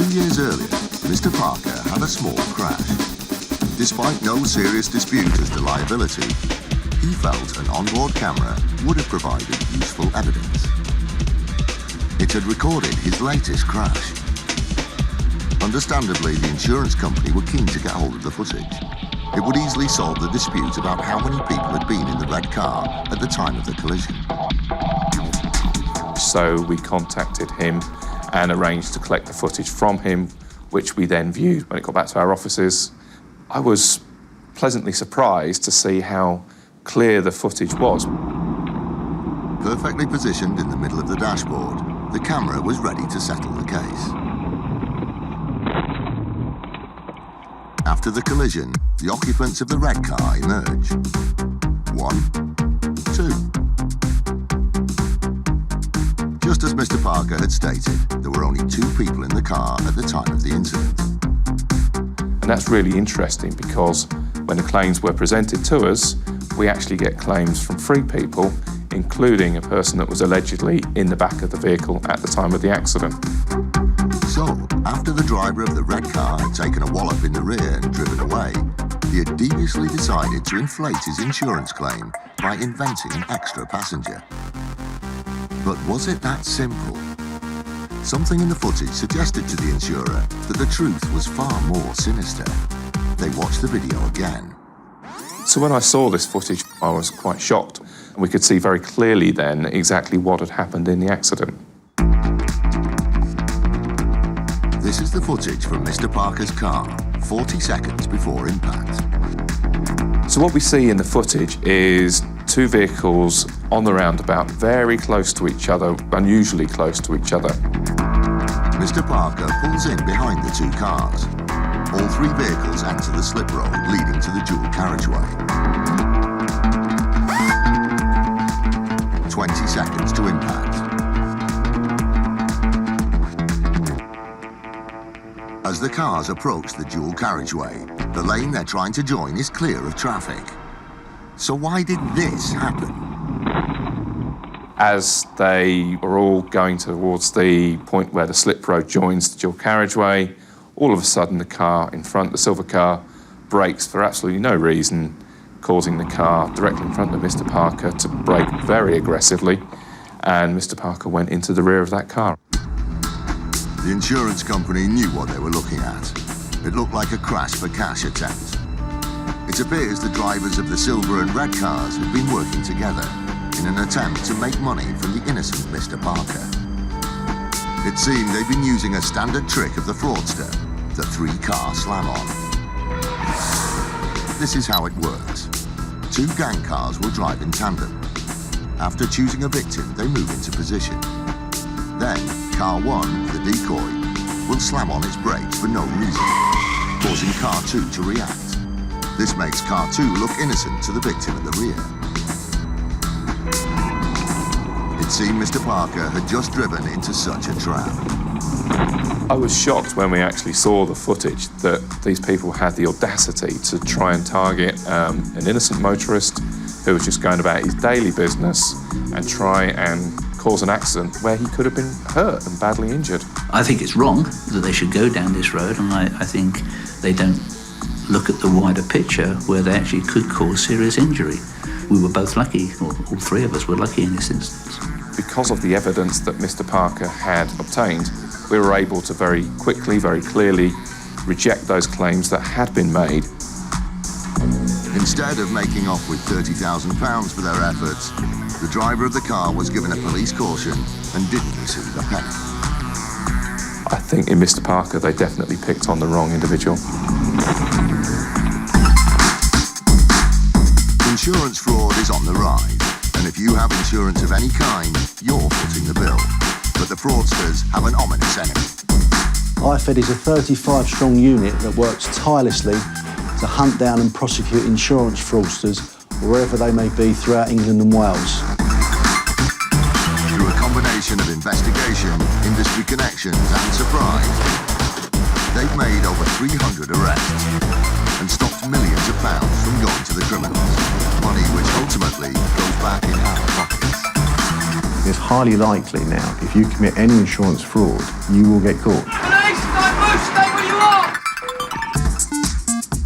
years earlier, Mr. Parker had a small crash. Despite no serious dispute as to liability, he felt an onboard camera would have provided useful evidence. It had recorded his latest crash. Understandably, the insurance company were keen to get hold of the footage. It would easily solve the dispute about how many people had been in the red car at the time of the collision. So we contacted him and arranged to collect the footage from him, which we then viewed when it got back to our offices. I was pleasantly surprised to see how clear the footage was. Perfectly positioned in the middle of the dashboard, the camera was ready to settle the case. After the collision, the occupants of the red car emerge. 1, 2. Just as Mr. Parker had stated, there were only 2 people in the car at the time of the incident. And that's really interesting because when the claims were presented to us, we actually get claims from 3 people, including a person that was allegedly in the back of the vehicle at the time of the accident. So, after the driver of the red car had taken a wallop in the rear and driven away, he had deviously decided to inflate his insurance claim by inventing an extra passenger. But was it that simple? Something in the footage suggested to the insurer that the truth was far more sinister. They watched the video again. So when I saw this footage, I was quite shocked. And we could see very clearly then exactly what had happened in the accident. This is the footage from Mr. Parker's car, 40 seconds before impact. So what we see in the footage is 2 vehicles on the roundabout, very close to each other, unusually close to each other. Mr. Parker pulls in behind the 2 cars. All 3 vehicles enter the slip road leading to the dual carriageway. 20 seconds to impact. As the cars approach the dual carriageway, the lane they're trying to join is clear of traffic. So why did this happen? As they were all going towards the point where the slip road joins the dual carriageway, all of a sudden the car in front, the silver car, brakes for absolutely no reason, causing the car directly in front of Mr. Parker to brake very aggressively, and Mr. Parker went into the rear of that car. The insurance company knew what they were looking at. It looked like a crash for cash attempt. It appears the drivers of the silver and red cars had been working together in an attempt to make money from the innocent Mr. Parker. It seemed they'd been using a standard trick of the fraudster, the 3-car slam-on. This is how it works. 2 gang cars will drive in tandem. After choosing a victim, they move into position. Then, car 1, the decoy, will slam on its brakes for no reason, causing car 2 to react. This makes car 2 look innocent to the victim in the rear. It seemed Mr. Parker had just driven into such a trap. I was shocked when we actually saw the footage that these people had the audacity to try and target an innocent motorist who was just going about his daily business and try and cause an accident where he could have been hurt and badly injured. I think it's wrong that they should go down this road, and I think they don't look at the wider picture where they actually could cause serious injury. We were both lucky, or all 3 of us were lucky in this instance. Because of the evidence that Mr. Parker had obtained, we were able to very quickly, very clearly reject those claims that had been made. Instead of making off with £30,000 for their efforts, the driver of the car was given a police caution and didn't receive a penny. I think in Mr. Parker, they definitely picked on the wrong individual. Insurance fraud is on the rise, and if you have insurance of any kind, you're footing the bill. But the fraudsters have an ominous enemy. IFED is a 35-strong unit that works tirelessly to hunt down and prosecute insurance fraudsters wherever they may be throughout England and Wales. Through a combination of investigation, industry connections and surprise, They've made over 300 arrests and stopped millions of pounds from going to the criminals, money which ultimately goes back in our pockets. It's highly likely now, if you commit any insurance fraud, you will get caught. Police, don't move, stay where you are!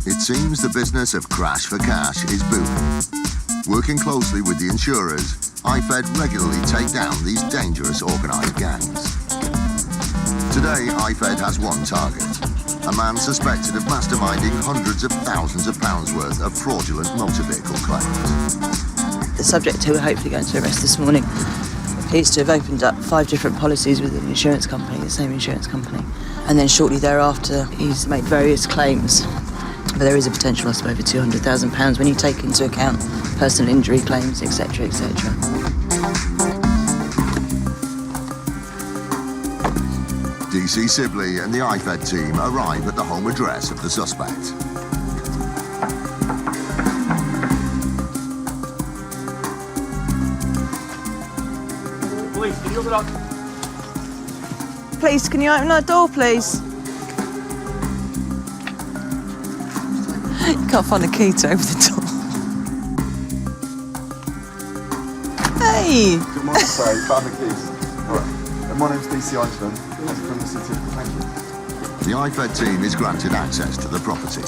It seems the business of crash for cash is booming. Working closely with the insurers, IFED regularly take down these dangerous organised gangs. Today, IFED has one target, a man suspected of masterminding hundreds of thousands of pounds worth of fraudulent motor vehicle claims. The subject who we're hopefully going to arrest this morning appears to have opened up 5 different policies with an insurance company, the same insurance company. And then shortly thereafter, he's made various claims. But there is a potential loss of over £200,000 when you take into account personal injury claims, etc., etc. DC Sibley and the IFED team arrive at the home address of the suspect. Police, can you open up? Please, can you open that door, please? You can't find a key to open the door. Hey! Good morning, sorry, found the keys. All right. My name's DC Arson. From the city. Thank you. The IFED team is granted access to the property,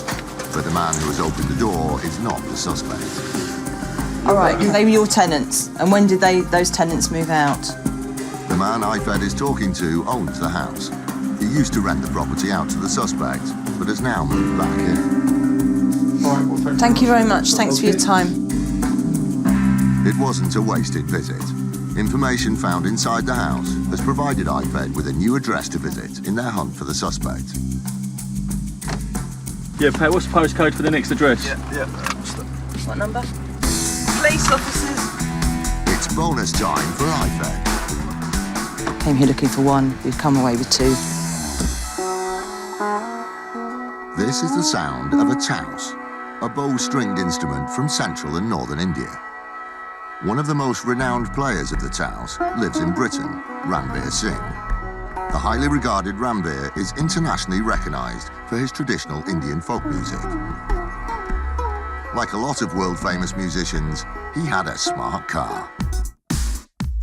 but the man who has opened the door is not the suspect. All right, they were your tenants. And when did those tenants move out? The man IFED is talking to owns the house. He used to rent the property out to the suspect, but has now moved back in. Thank you very much. Thanks for your time. It wasn't a wasted visit. Information found inside the house has provided IFED with a new address to visit in their hunt for the suspect. Yeah, Pat, what's the postcode for the next address? Yeah. What number? Police officers. It's bonus time for IFED. Came here looking for 1. We've come away with 2. This is the sound of a taus, a bow-stringed instrument from central and northern India. One of the most renowned players of the taus lives in Britain, Ranveer Singh. The highly regarded Ranveer is internationally recognised for his traditional Indian folk music. Like a lot of world-famous musicians, he had a smart car.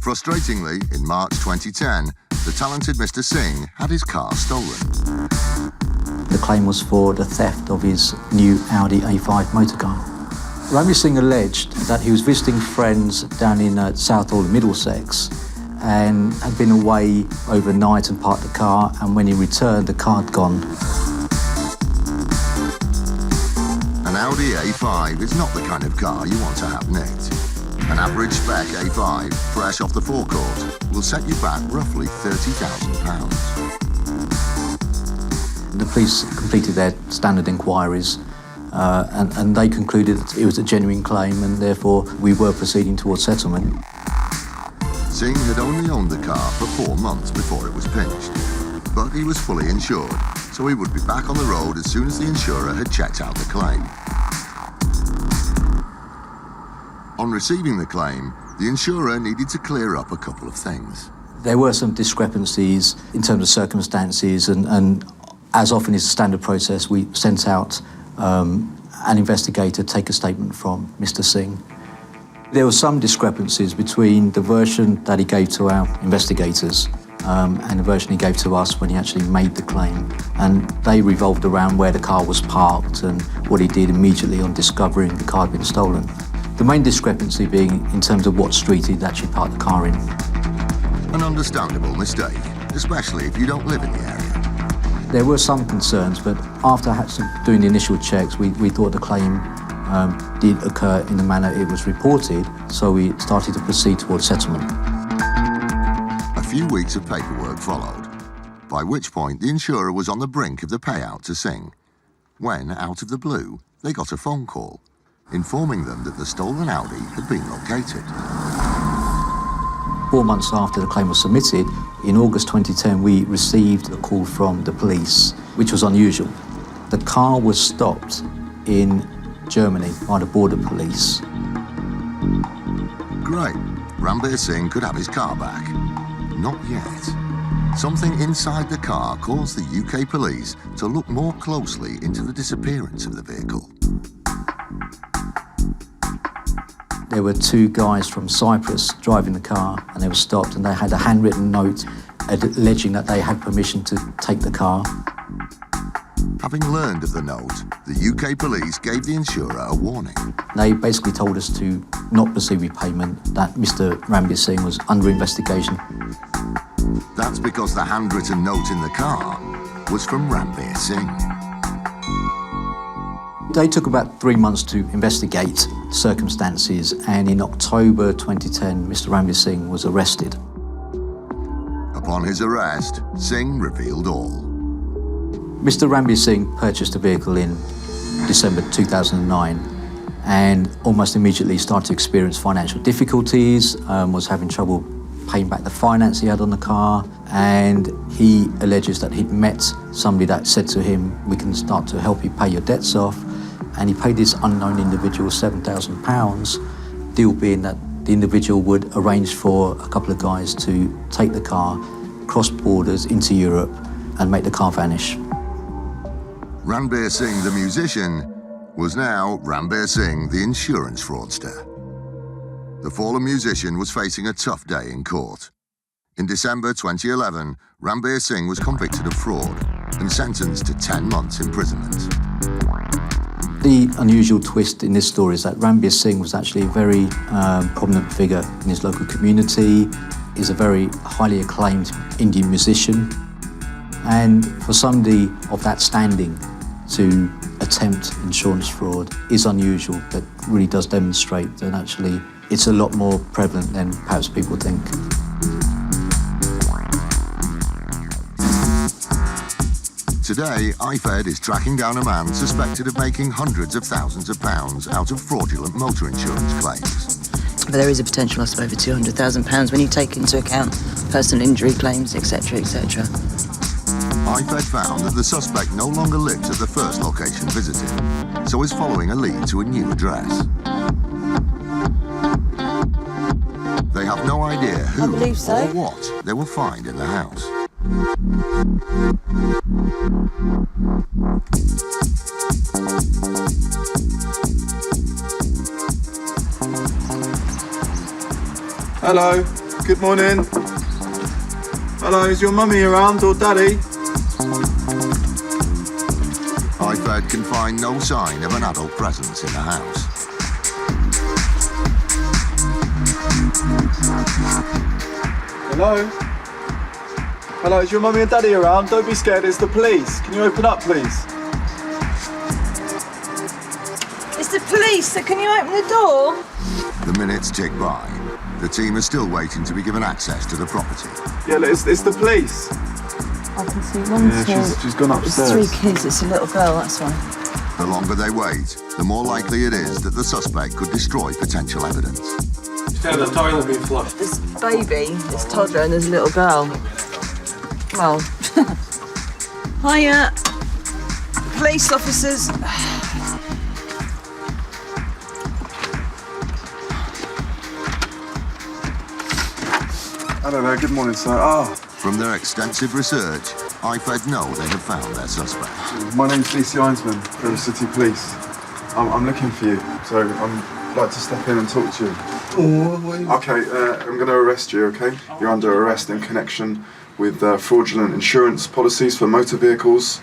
Frustratingly, in March 2010, the talented Mr. Singh had his car stolen. The claim was for the theft of his new Audi A5 motor car. Ranveer Singh alleged that he was visiting friends down in Southall, Middlesex, and had been away overnight and parked the car, and when he returned, the car had gone. An Audi A5 is not the kind of car you want to have nicked. An average spec A5, fresh off the forecourt, will set you back roughly £30,000. The police completed their standard inquiries, and they concluded that it was a genuine claim, and therefore we were proceeding towards settlement. Singh had only owned the car for 4 months before it was pinched, but he was fully insured, so he would be back on the road as soon as the insurer had checked out the claim. On receiving the claim, the insurer needed to clear up a couple of things. There were some discrepancies in terms of circumstances, and as often is the standard process, we sent out an investigator to take a statement from Mr. Singh. There were some discrepancies between the version that he gave to our investigators and the version he gave to us when he actually made the claim. And they revolved around where the car was parked and what he did immediately on discovering the car had been stolen. The main discrepancy being in terms of what street he'd actually parked the car in. An understandable mistake, especially if you don't live in the area. There were some concerns, but after doing the initial checks, we thought the claim did occur in the manner it was reported, so we started to proceed towards settlement. A few weeks of paperwork followed, by which point the insurer was on the brink of the payout to Singh, when, out of the blue, they got a phone call, informing them that the stolen Audi had been located. 4 months after the claim was submitted, in August 2010, we received a call from the police, which was unusual. The car was stopped in Germany by the border police. Great. Ranveer Singh could have his car back. Not yet. something inside the car caused the UK police to look more closely into the disappearance of the vehicle. There were two guys from Cyprus driving the car, and they were stopped, and they had a handwritten note alleging that they had permission to take the car. Having learned of the note, the UK police gave the insurer a warning. They basically told us to not pursue repayment, that Mr. Ranbir Singh was under investigation. That's because the handwritten note in the car was from Ranbir Singh. They took about 3 months to investigate circumstances, and in October 2010, Mr. Ranbir Singh was arrested. Upon his arrest, Singh revealed all. Mr. Ranbir Singh purchased a vehicle in December 2009 and almost immediately started to experience financial difficulties, was having trouble paying back the finance he had on the car, and he alleges that he'd met somebody that said to him, "We can start to help you pay your debts off," and he paid this unknown individual £7,000, deal being that the individual would arrange for a couple of guys to take the car, cross borders into Europe and make the car vanish. Ranbir Singh, the musician, was now Ranbir Singh, the insurance fraudster. The fallen musician was facing a tough day in court. In December 2011, Ranbir Singh was convicted of fraud and sentenced to 10 months imprisonment. The unusual twist in this story is that Ranbir Singh was actually a very prominent figure in his local community. He's a very highly acclaimed Indian musician. And for somebody of that standing to attempt insurance fraud is unusual, but really does demonstrate that actually it's a lot more prevalent than perhaps people think. Today, IFED is tracking down a man suspected of making hundreds of thousands of pounds out of fraudulent motor insurance claims. But there is a potential loss of over £200,000 when you take into account personal injury claims, etc., etc. IFED found that the suspect no longer lives at the first location visited, so is following a lead to a new address. They have no idea who or what they will find in the house. Hello, good morning. Hello, is your mummy around or daddy? IFED can find no sign of an adult presence in the house. Hello? Hello, is your mummy and daddy around? Don't be scared, it's the police. Can you open up, please? It's the police, so can you open the door? The minutes tick by. The team is still waiting to be given access to the property. Yeah, it's the police. I can see one. Yeah, she's gone upstairs. It's 3 kids, it's a little girl, that's why. The longer they wait, the more likely it is that the suspect could destroy potential evidence. Instead of the toilet being flushed. This baby, this toddler, and there's a little girl. Well, hiya, police officers. Hello there, good morning, sir. From their extensive research, IFED know they have found their suspect. My name's DC Einsman from City Police. I'm looking for you, so I'd like to step in and talk to you. Okay, I'm going to arrest you, okay? You're under arrest in connection with fraudulent insurance policies for motor vehicles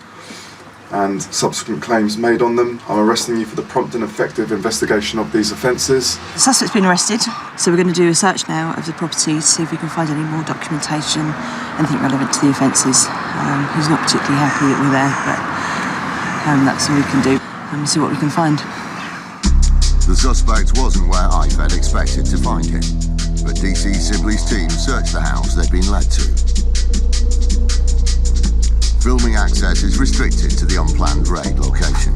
and subsequent claims made on them. I'm arresting you for the prompt and effective investigation of these offences. The suspect's been arrested, so we're going to do a search now of the property to see if we can find any more documentation, anything relevant to the offences. He's not particularly happy that we're there, but that's all we can do, and we'll see what we can find. The suspect wasn't where IFED expected to find him, but DC Sibley's team searched the house they'd been led to. Filming access is restricted to the unplanned raid location.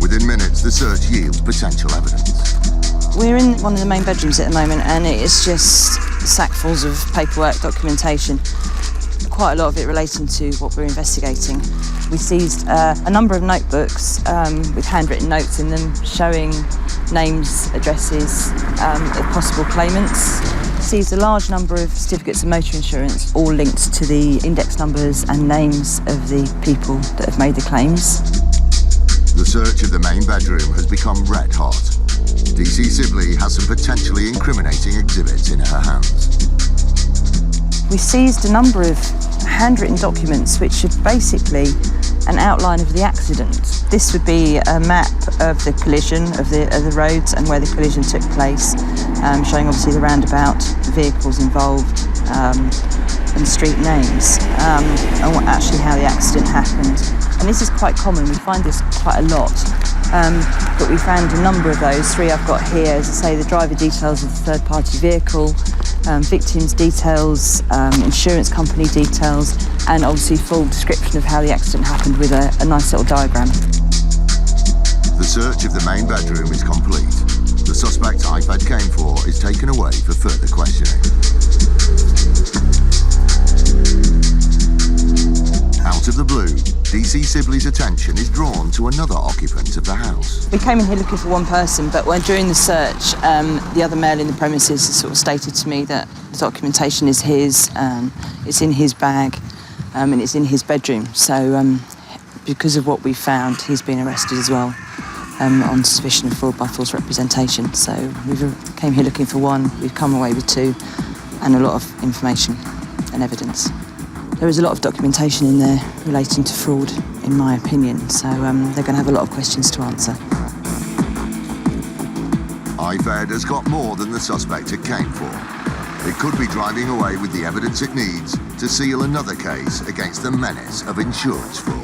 Within minutes, the search yields potential evidence. We're in one of the main bedrooms at the moment, and it is just sackfuls of paperwork, documentation, quite a lot of it relating to what we're investigating. We seized a number of notebooks with handwritten notes in them showing names, addresses of possible claimants. received a large number of certificates of motor insurance, all linked to the index numbers and names of the people that have made the claims. The search of the main bedroom has become red hot. DC Sibley has some potentially incriminating exhibits in her hands. We seized a number of handwritten documents which are basically an outline of the accident. This would be a map of the collision of the roads and where the collision took place, showing obviously the roundabout, the vehicles involved, and street names, and actually how the accident happened. And this is quite common, we find this quite a lot. But we found a number of those, 3 I've got here, as I say, the driver details of the third-party vehicle, victims' details, insurance company details, and obviously full description of how the accident happened with a nice little diagram. The search of the main bedroom is complete. The suspect IFED came for is taken away for further questioning. Out of the blue, DC Sibley's attention is drawn to another occupant of the house. We came in here looking for one person, but when during the search, the other male in the premises has sort of stated to me that the documentation is his, it's in his bag, and it's in his bedroom. So because of what we found, he's been arrested as well on suspicion of fraud by false representation. So we came here looking for one, we've come away with 2, and a lot of information and evidence. There is a lot of documentation in there relating to fraud, in my opinion, so they're going to have a lot of questions to answer. IFED has got more than the suspect it came for. It could be driving away with the evidence it needs to seal another case against the menace of insurance fraud.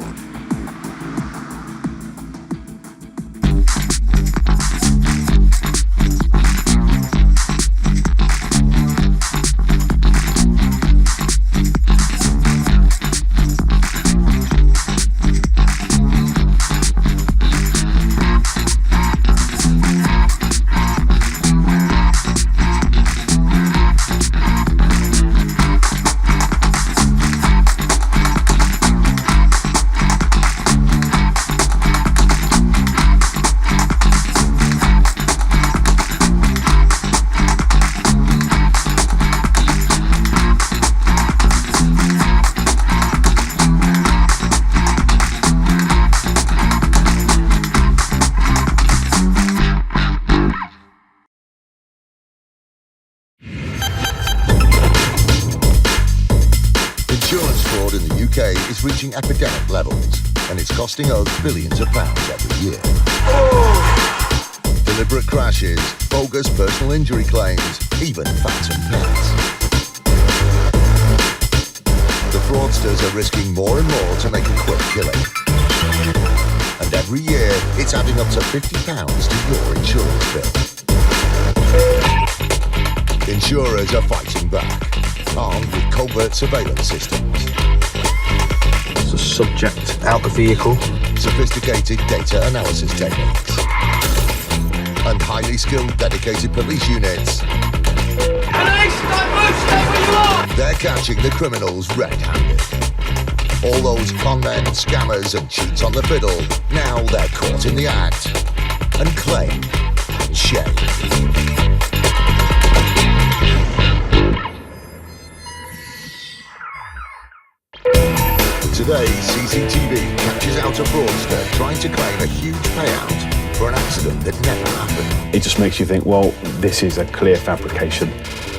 Is reaching epidemic levels, and it's costing us billions of pounds every year. Deliberate crashes, bogus personal injury claims, even phantom pets. The fraudsters are risking more and more to make a quick killing. And every year, it's adding up to £50 to your insurance bill. Insurers are fighting back, armed with covert surveillance systems. The subject out the vehicle. Sophisticated data analysis techniques. And highly skilled dedicated police units. Police, don't move, stay where you are! They're catching the criminals red-handed. All those con men, scammers and cheats on the fiddle, now they're caught in the act. And claim and shame. Today, CCTV catches out a fraudster trying to claim a huge payout for an accident that never happened. It just makes you think, well, this is a clear fabrication.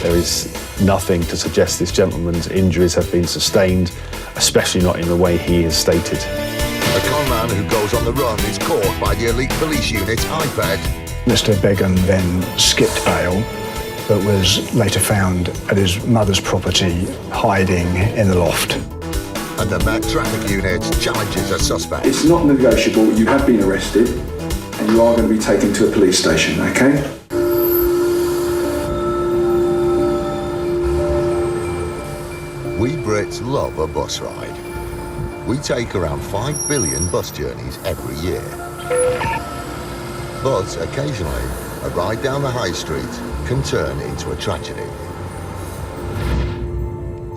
There is nothing to suggest this gentleman's injuries have been sustained, especially not in the way he has stated. A conman who goes on the run is caught by the elite police unit IFED. Mr. Begum then skipped bail, but was later found at his mother's property, hiding in the loft. And the Met Traffic Unit challenges a suspect. It's not negotiable. You have been arrested and you are going to be taken to a police station, okay? We Brits love a bus ride. We take around 5 billion bus journeys every year. But occasionally, a ride down the high street can turn into a tragedy.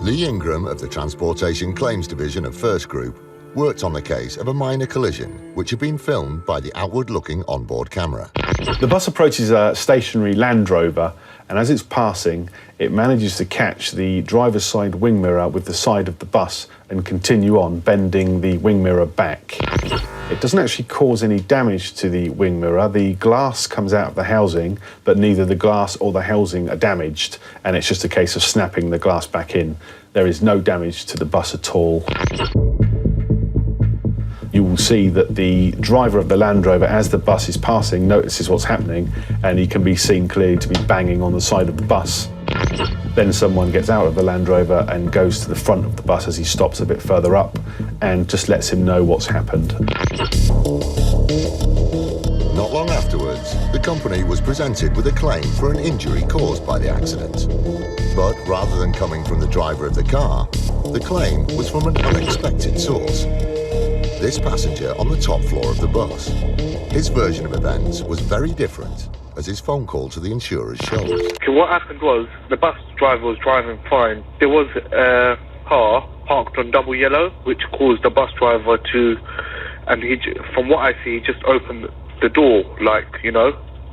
Lee Ingram of the Transportation Claims Division of First Group worked on the case of a minor collision which had been filmed by the outward-looking onboard camera. The bus approaches a stationary Land Rover, and as it's passing, it manages to catch the driver's side wing mirror with the side of the bus and continue on, bending the wing mirror back. It doesn't actually cause any damage to the wing mirror. The glass comes out of the housing, but neither the glass or the housing are damaged, and it's just a case of snapping the glass back in. There is no damage to the bus at all. You will see that the driver of the Land Rover, as the bus is passing, notices what's happening, and he can be seen clearly to be banging on the side of the bus. Then someone gets out of the Land Rover and goes to the front of the bus as he stops a bit further up and just lets him know what's happened. Not long afterwards, the company was presented with a claim for an injury caused by the accident. But rather than coming from the driver of the car, the claim was from an unexpected source. This passenger on the top floor of the bus. His version of events was very different, as his phone call to the insurers shows. Okay, what happened was, the bus driver was driving fine. There was a car parked on double yellow, which caused the bus driver to, and from what I see, he just opened the door,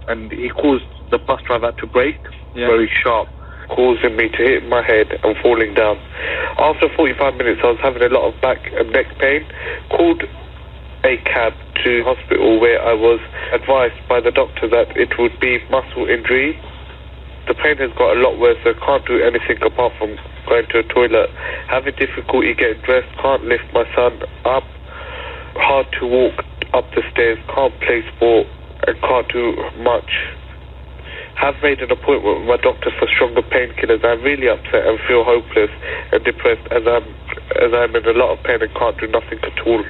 and he caused the bus driver to brake, very sharp, causing me to hit my head and falling down. After 45 minutes, I was having a lot of back and neck pain. Called a cab to hospital where I was advised by the doctor that it would be muscle injury. The pain has got a lot worse, so I can't do anything apart from going to a toilet. Having difficulty getting dressed, can't lift my son up, hard to walk up the stairs, can't play sport, and can't do much. Have made an appointment with my doctor for stronger painkillers. I'm really upset and feel hopeless and depressed as I'm in a lot of pain and can't do nothing at all.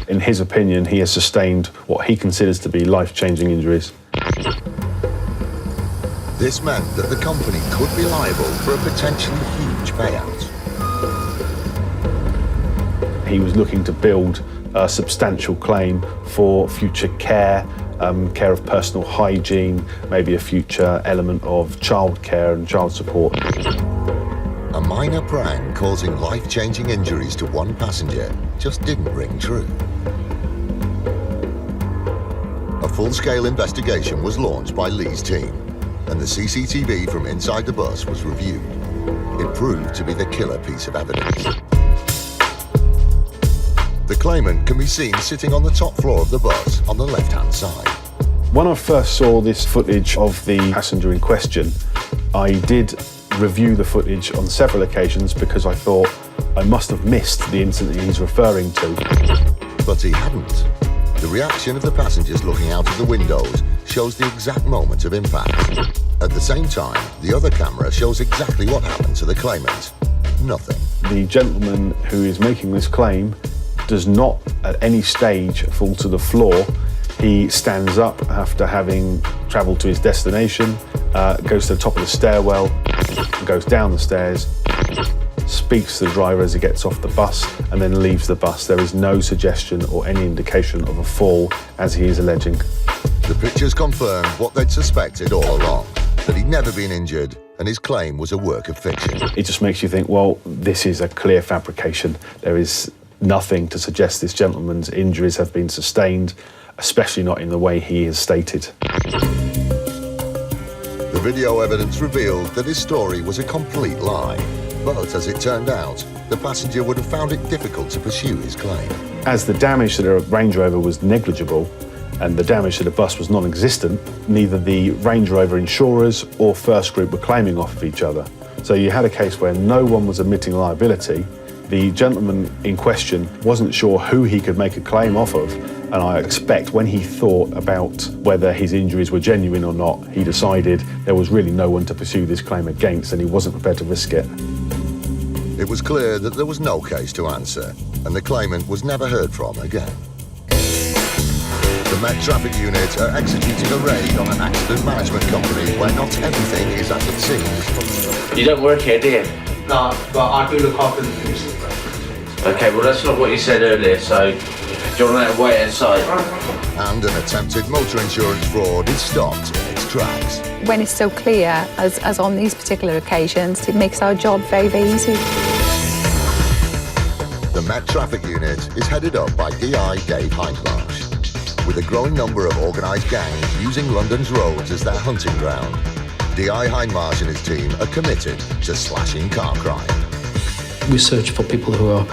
In his opinion, he has sustained what he considers to be life-changing injuries. This meant that the company could be liable for a potentially huge payout. He was looking to build a substantial claim for future care, care of personal hygiene, maybe a future element of childcare and child support. A minor prank causing life-changing injuries to one passenger just didn't ring true. A full-scale investigation was launched by Lee's team, and the CCTV from inside the bus was reviewed. It proved to be the killer piece of evidence. The claimant can be seen sitting on the top floor of the bus on the left-hand side. When I first saw this footage of the passenger in question, I did review the footage on several occasions because I thought I must have missed the incident he's referring to. But he hadn't. The reaction of the passengers looking out of the windows shows the exact moment of impact. At the same time, the other camera shows exactly what happened to the claimant. Nothing. The gentleman who is making this claim does not at any stage fall to the floor. He stands up after having travelled to his destination, goes to the top of the stairwell, goes down the stairs, speaks to the driver as he gets off the bus, and then leaves the bus. There is no suggestion or any indication of a fall, as he is alleging. The pictures confirmed what they'd suspected all along, that he'd never been injured, and his claim was a work of fiction. It just makes you think, well, this is a clear fabrication. There is nothing to suggest this gentleman's injuries have been sustained, especially not in the way he has stated. The video evidence revealed that his story was a complete lie, but as it turned out, the passenger would have found it difficult to pursue his claim. As the damage to the Range Rover was negligible and the damage to the bus was non-existent, neither the Range Rover insurers or First Group were claiming off of each other. So you had a case where no one was admitting liability. The gentleman in question wasn't sure who he could make a claim off of, and I expect when he thought about whether his injuries were genuine or not, he decided there was really no one to pursue this claim against, and he wasn't prepared to risk it. It was clear that there was no case to answer, and the claimant was never heard from again. The Met Traffic Unit are executing a raid on an accident management company where not everything is as it seems. You don't work here, do you? No, but I do look after the police. Okay, well that's not what you said earlier, so do you want to wait inside? And an attempted motor insurance fraud is stopped in its tracks. When it's so clear, as on these particular occasions, it makes our job very, very easy. The Met Traffic Unit is headed up by DI Dave Hindmarsh. With a growing number of organised gangs using London's roads as their hunting ground, DI Hindmarsh and his team are committed to slashing car crime. We search for people who are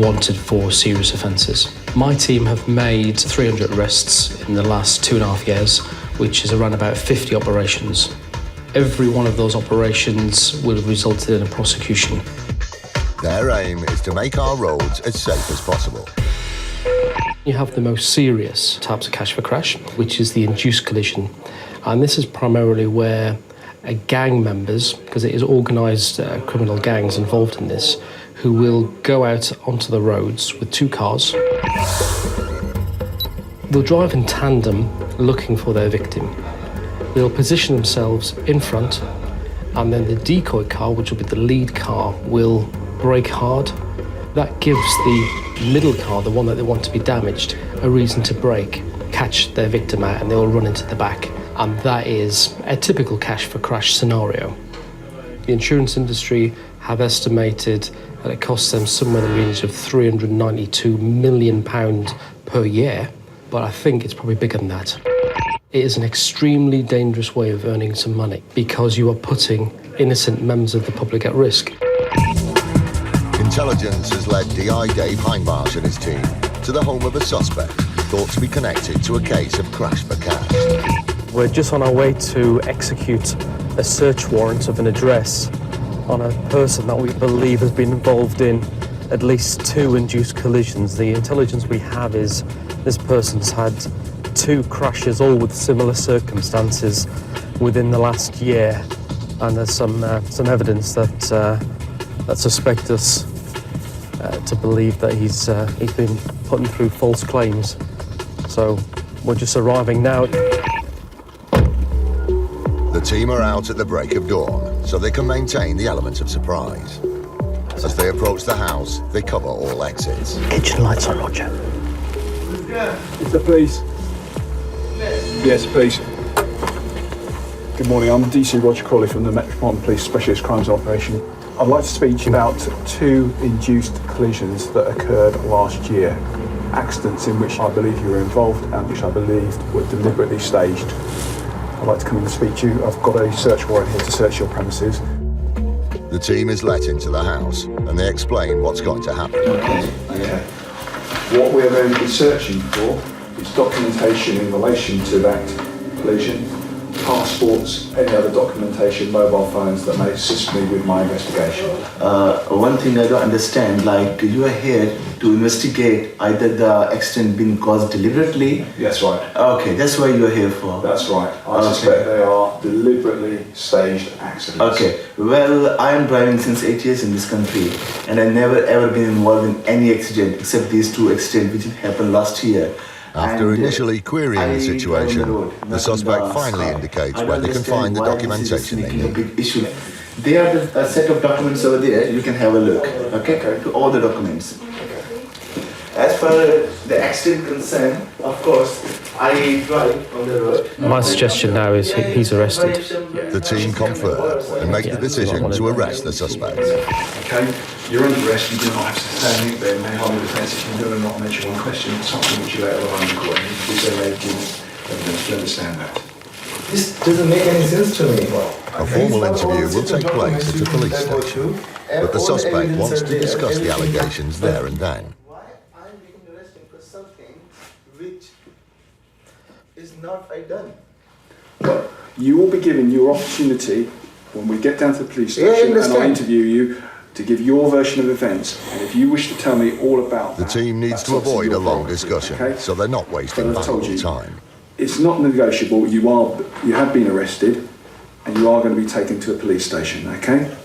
wanted for serious offences. My team have made 300 arrests in the last 2.5 years, which is around about 50 operations. Every one of those operations will have resulted in a prosecution. Their aim is to make our roads as safe as possible. You have the most serious types of cash for crash, which is the induced collision. And this is primarily where gang members, because it is organised criminal gangs involved in this, who will go out onto the roads with 2 cars. They'll drive in tandem looking for their victim. They'll position themselves in front, and then the decoy car, which will be the lead car, will brake hard. That gives the middle car, the one that they want to be damaged, a reason to brake, catch their victim out, and they all run into the back. And that is a typical cash for crash scenario. The insurance industry have estimated that it costs them somewhere in the range of £392 million per year, but I think it's probably bigger than that. It is an extremely dangerous way of earning some money because you are putting innocent members of the public at risk. Intelligence has led DI Dave Hindmarsh and his team to the home of a suspect thought to be connected to a case of crash for cash. We're just on our way to execute a search warrant of an address on a person that we believe has been involved in at least 2 induced collisions. The intelligence we have is this person's had 2 crashes, all with similar circumstances, within the last year, and there's some evidence that suspect us to believe that he's been putting through false claims. So we're just arriving now. The team are out at the break of dawn, so they can maintain the element of surprise. As they approach the house, they cover all exits. Kitchen lights on, Roger. Is the police? Yes, please. Good morning, I'm DC Roger Crawley from the Metropolitan Police Specialist Crimes Operation. I'd like to speak to you about 2 induced collisions that occurred last year. Accidents in which I believe you were involved and which I believed were deliberately staged. I'd like to come in and speak to you. I've got a search warrant here to search your premises. The team is let into the house and they explain what's going to happen. Okay. What we're going to be searching for is documentation in relation to that collision, passports, any other documentation, mobile phones that may assist me with my investigation. One thing I don't understand, like you are here to investigate either the accident being caused deliberately. That's right. Okay, that's what you are here for. That's right. I suspect they are deliberately staged accidents. Okay, well, I am driving since 8 years in this country and I've never ever been involved in any accident except these 2 accidents which happened last year. After initially querying the situation, the suspect finally indicates where they can find the documentation they need. There are a set of documents over there, you can have a look, okay, to all the documents. As far as the accident concerned, of course, I drive on the road. My suggestion now is he's arrested. The team confer and make the decision to arrest the suspect. Okay, you're under arrest, you do not have to say anything, but it may harm the defence if you do not mention one question, something which you later on in court, and you say they give evidence, you understand that. This doesn't make any sense to me. A formal interview will take place at the police station, but the suspect wants to discuss the allegations there and then. Not I done. Well, you will be given your opportunity when we get down to the police station and I'll interview you to give your version of events. And if you wish to tell me all about the team needs to avoid a long discussion, okay? So they're not wasting valuable time. It's not negotiable. You have been arrested and you are going to be taken to a police station, okay?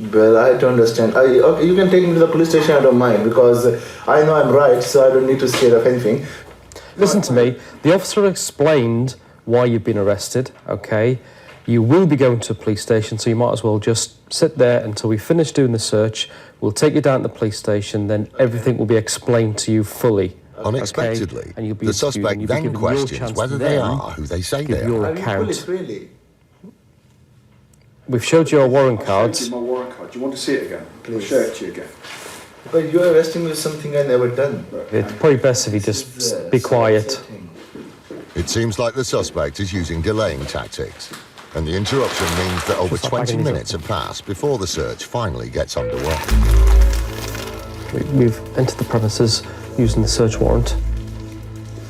Well, I don't understand. Okay, you can take me to the police station, I don't mind, because I know I'm right, so I don't need to scare of anything. Listen to me, the officer explained why you've been arrested, okay? You will be going to a police station, so you might as well just sit there until we finish doing the search. We'll take you down to the police station, then everything will be explained to you fully. Unexpectedly, okay? The suspect then questions whether they are who they say they are. Your account. Police, really? We've showed you our warrant cards. My warrant card. Do you want to see it again? Please. I'll show it to you again. But you are arresting me with something I never done. It's probably best if you just be quiet. It seems like the suspect is using delaying tactics, and the interruption means that over 20 minutes have passed before the search finally gets underway. We've entered the premises using the search warrant.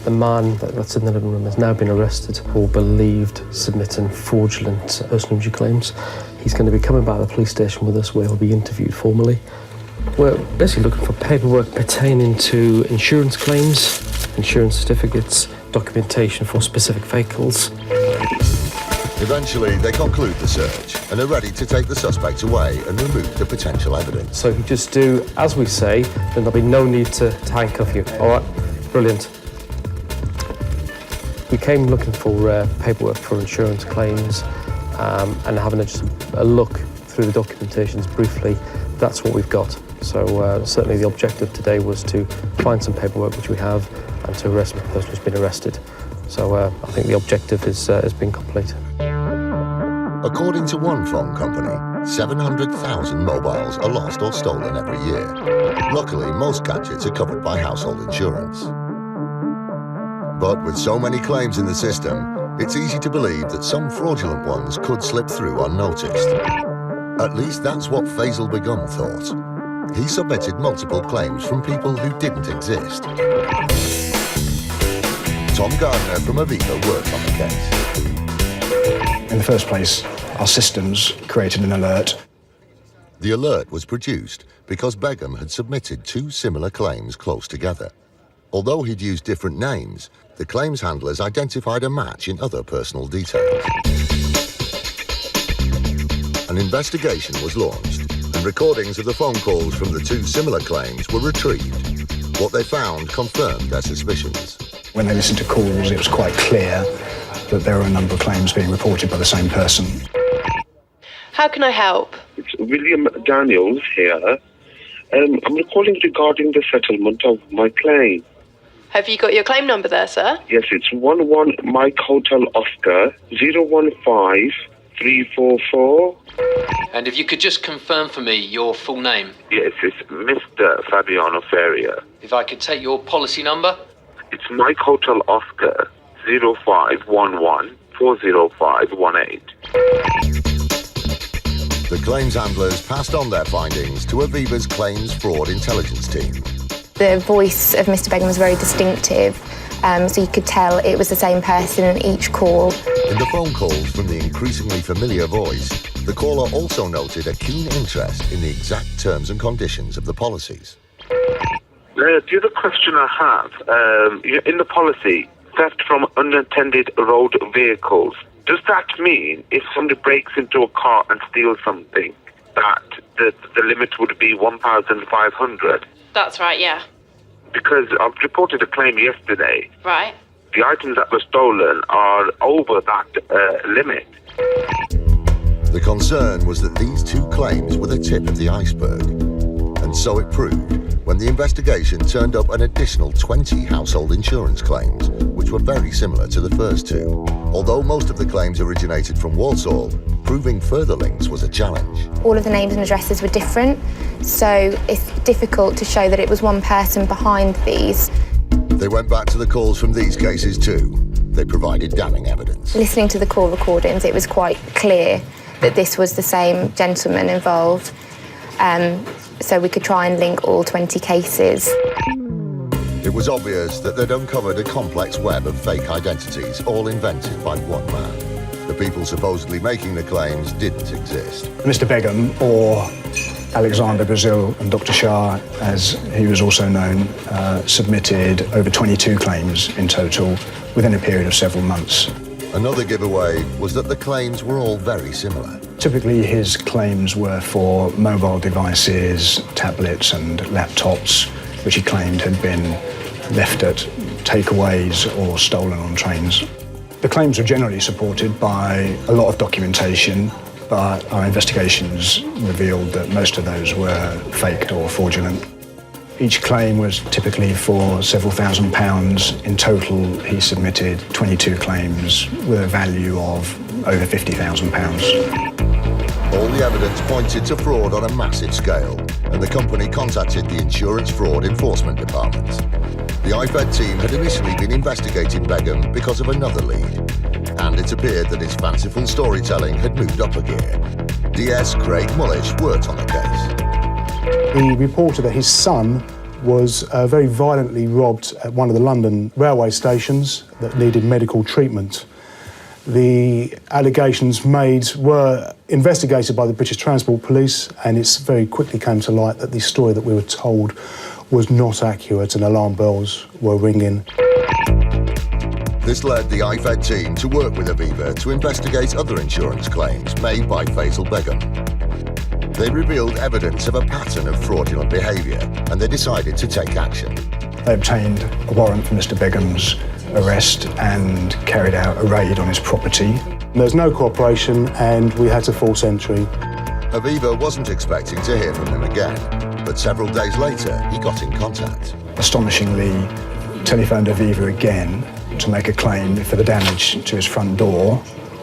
The man that's in the living room has now been arrested for believed submitting fraudulent personal injury claims. He's going to be coming back to the police station with us where he'll be interviewed formally. We're basically looking for paperwork pertaining to insurance claims, insurance certificates, documentation for specific vehicles. Eventually, they conclude the search and are ready to take the suspect away and remove the potential evidence. So if you just do as we say, then there'll be no need to handcuff you. All right, brilliant. We came looking for paperwork for insurance claims and having just a look through the documentations briefly. That's what we've got. So certainly the objective today was to find some paperwork, which we have, and to arrest the person who's been arrested. So I think the objective has been complete. According to one phone company, 700,000 mobiles are lost or stolen every year. Luckily, most gadgets are covered by household insurance. But with so many claims in the system, it's easy to believe that some fraudulent ones could slip through unnoticed. At least that's what Faisal Begum thought. He submitted multiple claims from people who didn't exist. Tom Gardner from Aviva worked on the case. In the first place, our systems created an alert. The alert was produced because Begum had submitted two similar claims close together. Although he'd used different names, the claims handlers identified a match in other personal details. An investigation was launched, and recordings of the phone calls from the two similar claims were retrieved. What they found confirmed their suspicions. When they listened to calls, it was quite clear that there were a number of claims being reported by the same person. How can I help? It's William Daniels here. I'm calling regarding the settlement of my claim. Have you got your claim number there, sir? Yes, it's 11 Mike Hotel Oscar 015344. And if you could just confirm for me your full name. Yes, it's Mr. Fabiano Feria. If I could take your policy number. It's Mike Hotel Oscar 0511 40518. The claims handlers passed on their findings to Aviva's claims fraud intelligence team. The voice of Mr. Begum was very distinctive, so you could tell it was the same person in each call. In the phone calls from the increasingly familiar voice, the caller also noted a keen interest in the exact terms and conditions of the policies. The other question I have, in the policy, theft from unattended road vehicles, does that mean if somebody breaks into a car and steals something, that the limit would be 1,500? That's right, yeah. Because I've reported a claim yesterday. Right. The items that were stolen are over that limit. The concern was that these two claims were the tip of the iceberg. And so it proved when the investigation turned up an additional 20 household insurance claims, which were very similar to the first two. Although most of the claims originated from Walsall, proving further links was a challenge. All of the names and addresses were different, so it's difficult to show that it was one person behind these. They went back to the calls from these cases too. They provided damning evidence. Listening to the call recordings, it was quite clear that this was the same gentleman involved. So we could try and link all 20 cases. It was obvious that they'd uncovered a complex web of fake identities, all invented by one man. The people supposedly making the claims didn't exist. Mr. Begum, or Alexander Brazil and Dr. Shah, as he was also known, submitted over 22 claims in total within a period of several months. Another giveaway was that the claims were all very similar. Typically, his claims were for mobile devices, tablets and laptops, which he claimed had been left at takeaways or stolen on trains. The claims were generally supported by a lot of documentation, but our investigations revealed that most of those were faked or fraudulent. Each claim was typically for several £1,000s. In total, he submitted 22 claims with a value of over £50,000. All All the evidence pointed to fraud on a massive scale, and the company contacted the Insurance Fraud Enforcement Department. The IFED team had initially been investigating Begum because of another lead, and it appeared that his fanciful storytelling had moved up a gear. DS Craig Mullish worked on the case. He reported that his son was very violently robbed at one of the London railway stations that needed medical treatment. The allegations made were investigated by the British Transport Police, and it very quickly came to light that the story that we were told was not accurate and alarm bells were ringing. This led the IFED team to work with Aviva to investigate other insurance claims made by Faisal Begum. They revealed evidence of a pattern of fraudulent behaviour, and they decided to take action. They obtained a warrant for Mr. Begum's arrest and carried out a raid on his property. There's no cooperation, and we had to force entry. Aviva wasn't expecting to hear from him again, but several days later he got in contact. Astonishingly, telephoned Aviva again to make a claim for the damage to his front door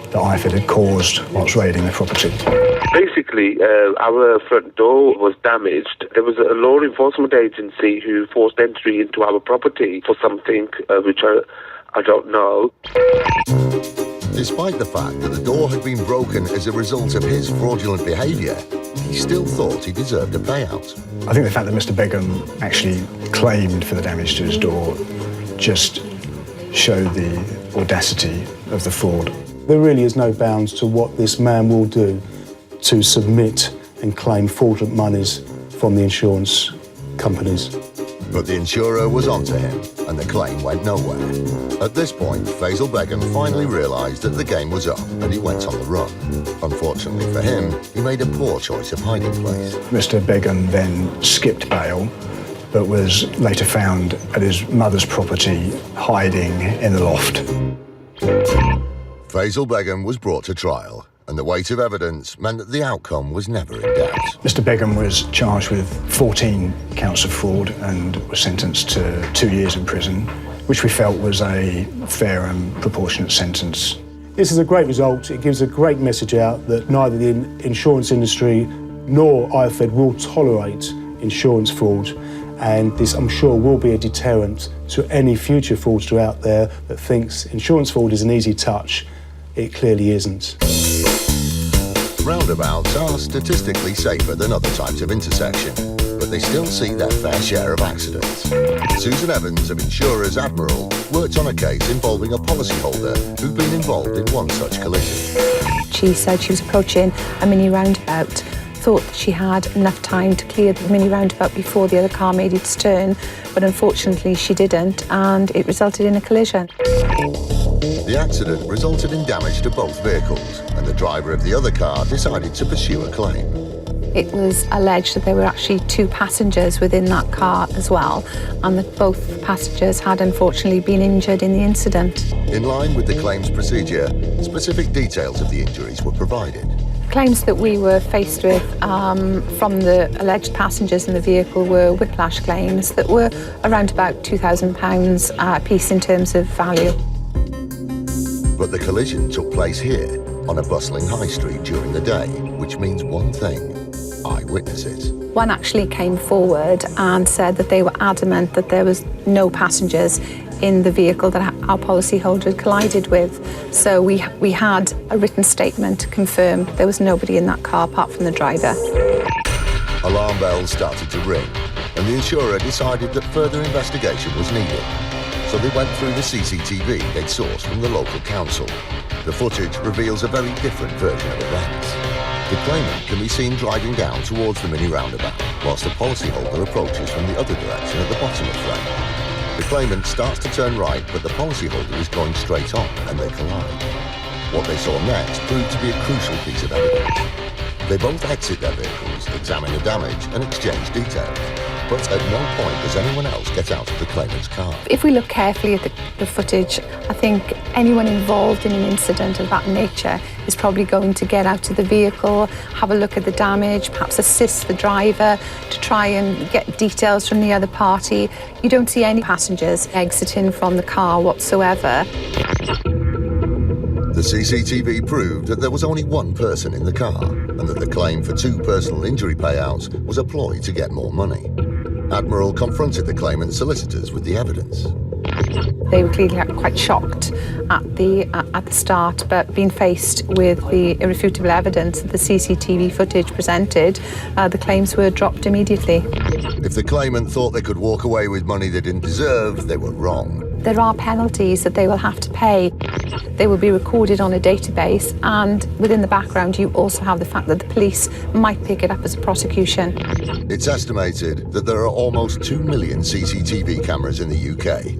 that IFED had caused whilst raiding the property. Basically, our front door was damaged. There was a law enforcement agency who forced entry into our property for something which I don't know. Despite the fact that the door had been broken as a result of his fraudulent behaviour, he still thought he deserved a payout. I think the fact that Mr. Begum actually claimed for the damage to his door just showed the audacity of the fraud. There really is no bounds to what this man will do to submit and claim fraudulent monies from the insurance companies. But the insurer was onto him, and the claim went nowhere. At this point, Faisal Begum finally realised that the game was up, and he went on the run. Unfortunately for him, he made a poor choice of hiding place. Mr. Begum then skipped bail, but was later found at his mother's property, hiding in the loft. Faisal Begum was brought to trial, and the weight of evidence meant that the outcome was never in doubt. Mr. Begum was charged with 14 counts of fraud and was sentenced to 2 years in prison, which we felt was a fair and proportionate sentence. This is a great result. It gives a great message out that neither the insurance industry nor IFED will tolerate insurance fraud, and this, I'm sure, will be a deterrent to any future fraudster out there that thinks insurance fraud is an easy touch. It clearly isn't. Roundabouts are statistically safer than other types of intersection, but they still see their fair share of accidents. Susan Evans of Insurers Admiral worked on a case involving a policyholder who'd been involved in one such collision. She said she was approaching a mini roundabout, thought that she had enough time to clear the mini roundabout before the other car made its turn, but unfortunately she didn't, and it resulted in a collision. The accident resulted in damage to both vehicles, and the driver of the other car decided to pursue a claim. It was alleged that there were actually 2 passengers within that car as well, and that both passengers had unfortunately been injured in the incident. In line with the claims procedure, specific details of the injuries were provided. Claims that we were faced with from the alleged passengers in the vehicle were whiplash claims that were around about £2,000 a piece in terms of value. But the collision took place here, on a bustling high street during the day, which means one thing: eyewitnesses. One actually came forward and said that they were adamant that there was no passengers in the vehicle that our policyholder had collided with. So we had a written statement to confirm there was nobody in that car apart from the driver. Alarm bells started to ring, and the insurer decided that further investigation was needed. So they went through the CCTV they'd sourced from the local council. The footage reveals a very different version of events. The claimant can be seen driving down towards the mini roundabout, whilst the policyholder approaches from the other direction at the bottom of frame. The claimant starts to turn right, but the policyholder is going straight on, and they collide. What they saw next proved to be a crucial piece of evidence. They both exit their vehicles, examine the damage, and exchange details. But at no point does anyone else get out of the claimant's car. If we look carefully at the footage, I think anyone involved in an incident of that nature is probably going to get out of the vehicle, have a look at the damage, perhaps assist the driver to try and get details from the other party. You don't see any passengers exiting from the car whatsoever. The CCTV proved that there was only one person in the car and that the claim for 2 personal injury payouts was a ploy to get more money. Admiral confronted the claimant's solicitors with the evidence. They were clearly quite shocked at the start, but being faced with the irrefutable evidence that the CCTV footage presented, the claims were dropped immediately. If the claimant thought they could walk away with money they didn't deserve, they were wrong. There are penalties that they will have to pay. They will be recorded on a database, and within the background you also have the fact that the police might pick it up as a prosecution. It's estimated that there are almost 2 million CCTV cameras in the UK,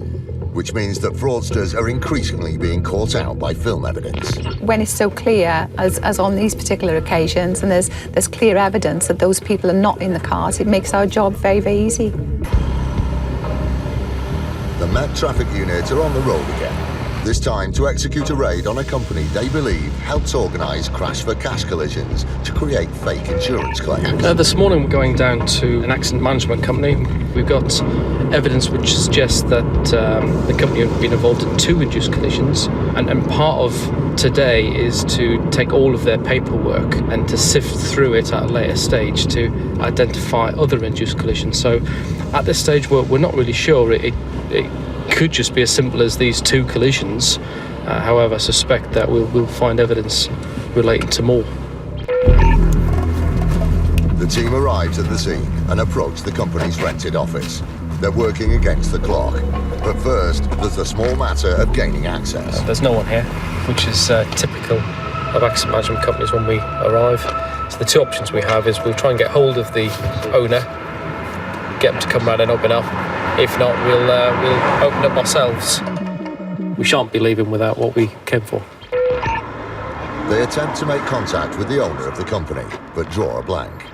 which means that fraudsters are increasingly being caught out by film evidence. When it's so clear, as on these particular occasions, and there's clear evidence that those people are not in the cars, it makes our job very, very easy. The Met Traffic Unit are on the road again, this time to execute a raid on a company they believe helps organise crash-for-cash collisions to create fake insurance claims. This morning we're going down to an accident management company. We've got evidence which suggests that the company had been involved in 2 induced collisions, and part of today is to take all of their paperwork and to sift through it at a later stage to identify other induced collisions. So at this stage we're not really sure. It could just be as simple as these 2 collisions. However, I suspect that we'll find evidence relating to more. The team arrives at the scene and approach the company's rented office. They're working against the clock. But first, there's the small matter of gaining access. There's no one here, which is typical of accident management companies when we arrive. So the 2 options we have is we'll try and get hold of the owner, get them to come round and open up. If not, we'll open up ourselves. We shan't be leaving without what we came for. They attempt to make contact with the owner of the company, but draw a blank.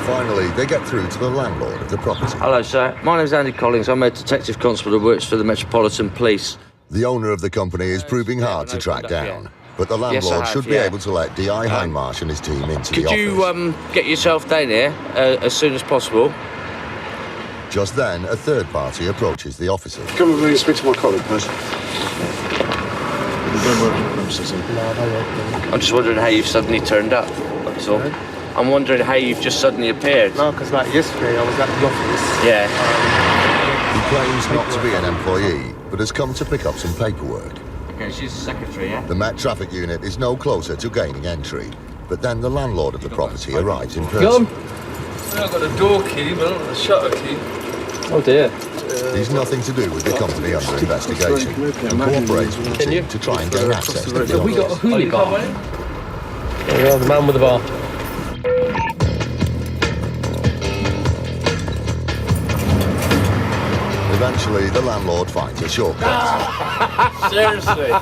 Finally, they get through to the landlord of the property. Hello, sir. My name's Andy Collins. I'm a detective constable who works for the Metropolitan Police. The owner of the company is proving hard to track down, but the landlord should be able to let D.I. Hindmarsh and his team into the office. Could you get yourself down here as soon as possible? Just then, a third party approaches the officers. Come with me and speak to my colleague, please. I'm just wondering how you've suddenly turned up, that's all. I'm wondering how you've just suddenly appeared. No, because like yesterday I was at the office. Yeah. He claims not to be an employee, but has come to pick up some paperwork. Okay, she's the secretary, yeah? The Met Traffic Unit is no closer to gaining entry, but then the landlord of the property arrives in person. I've got a door key, but I don't have a shutter key. Oh dear. He's nothing to do with the company under investigation and cooperates with the team to try and gain access to the Have we got a office. hooligan? There we are, the man with the bar. Eventually, the landlord finds a shortcut. Seriously?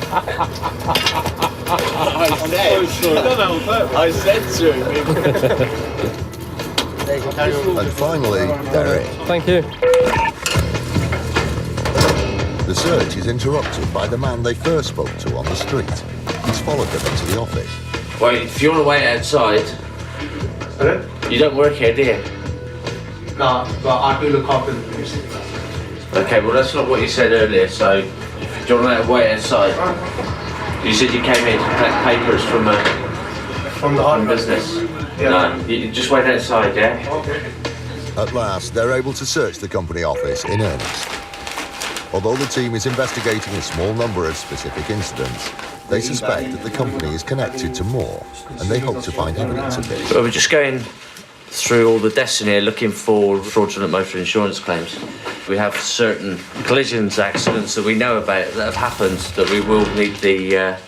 I said to him. And finally, they're in. Thank you. The search is interrupted by the man they first spoke to on the street. He's followed them into the office. Wait, if you want to wait outside, you don't work here, do you? No, but I do look after the police. Okay, well that's not what you said earlier, so do you want to wait outside? You said you came here to collect papers from the business. Yeah. No, you just wait outside, yeah? Okay. At last, they're able to search the company office in earnest. Although the team is investigating a small number of specific incidents, they suspect that the company is connected to more, and they hope to find evidence of this. Well, we're just going through all the desks in here looking for fraudulent motor insurance claims. We have certain collisions, accidents that we know about that have happened that we will need the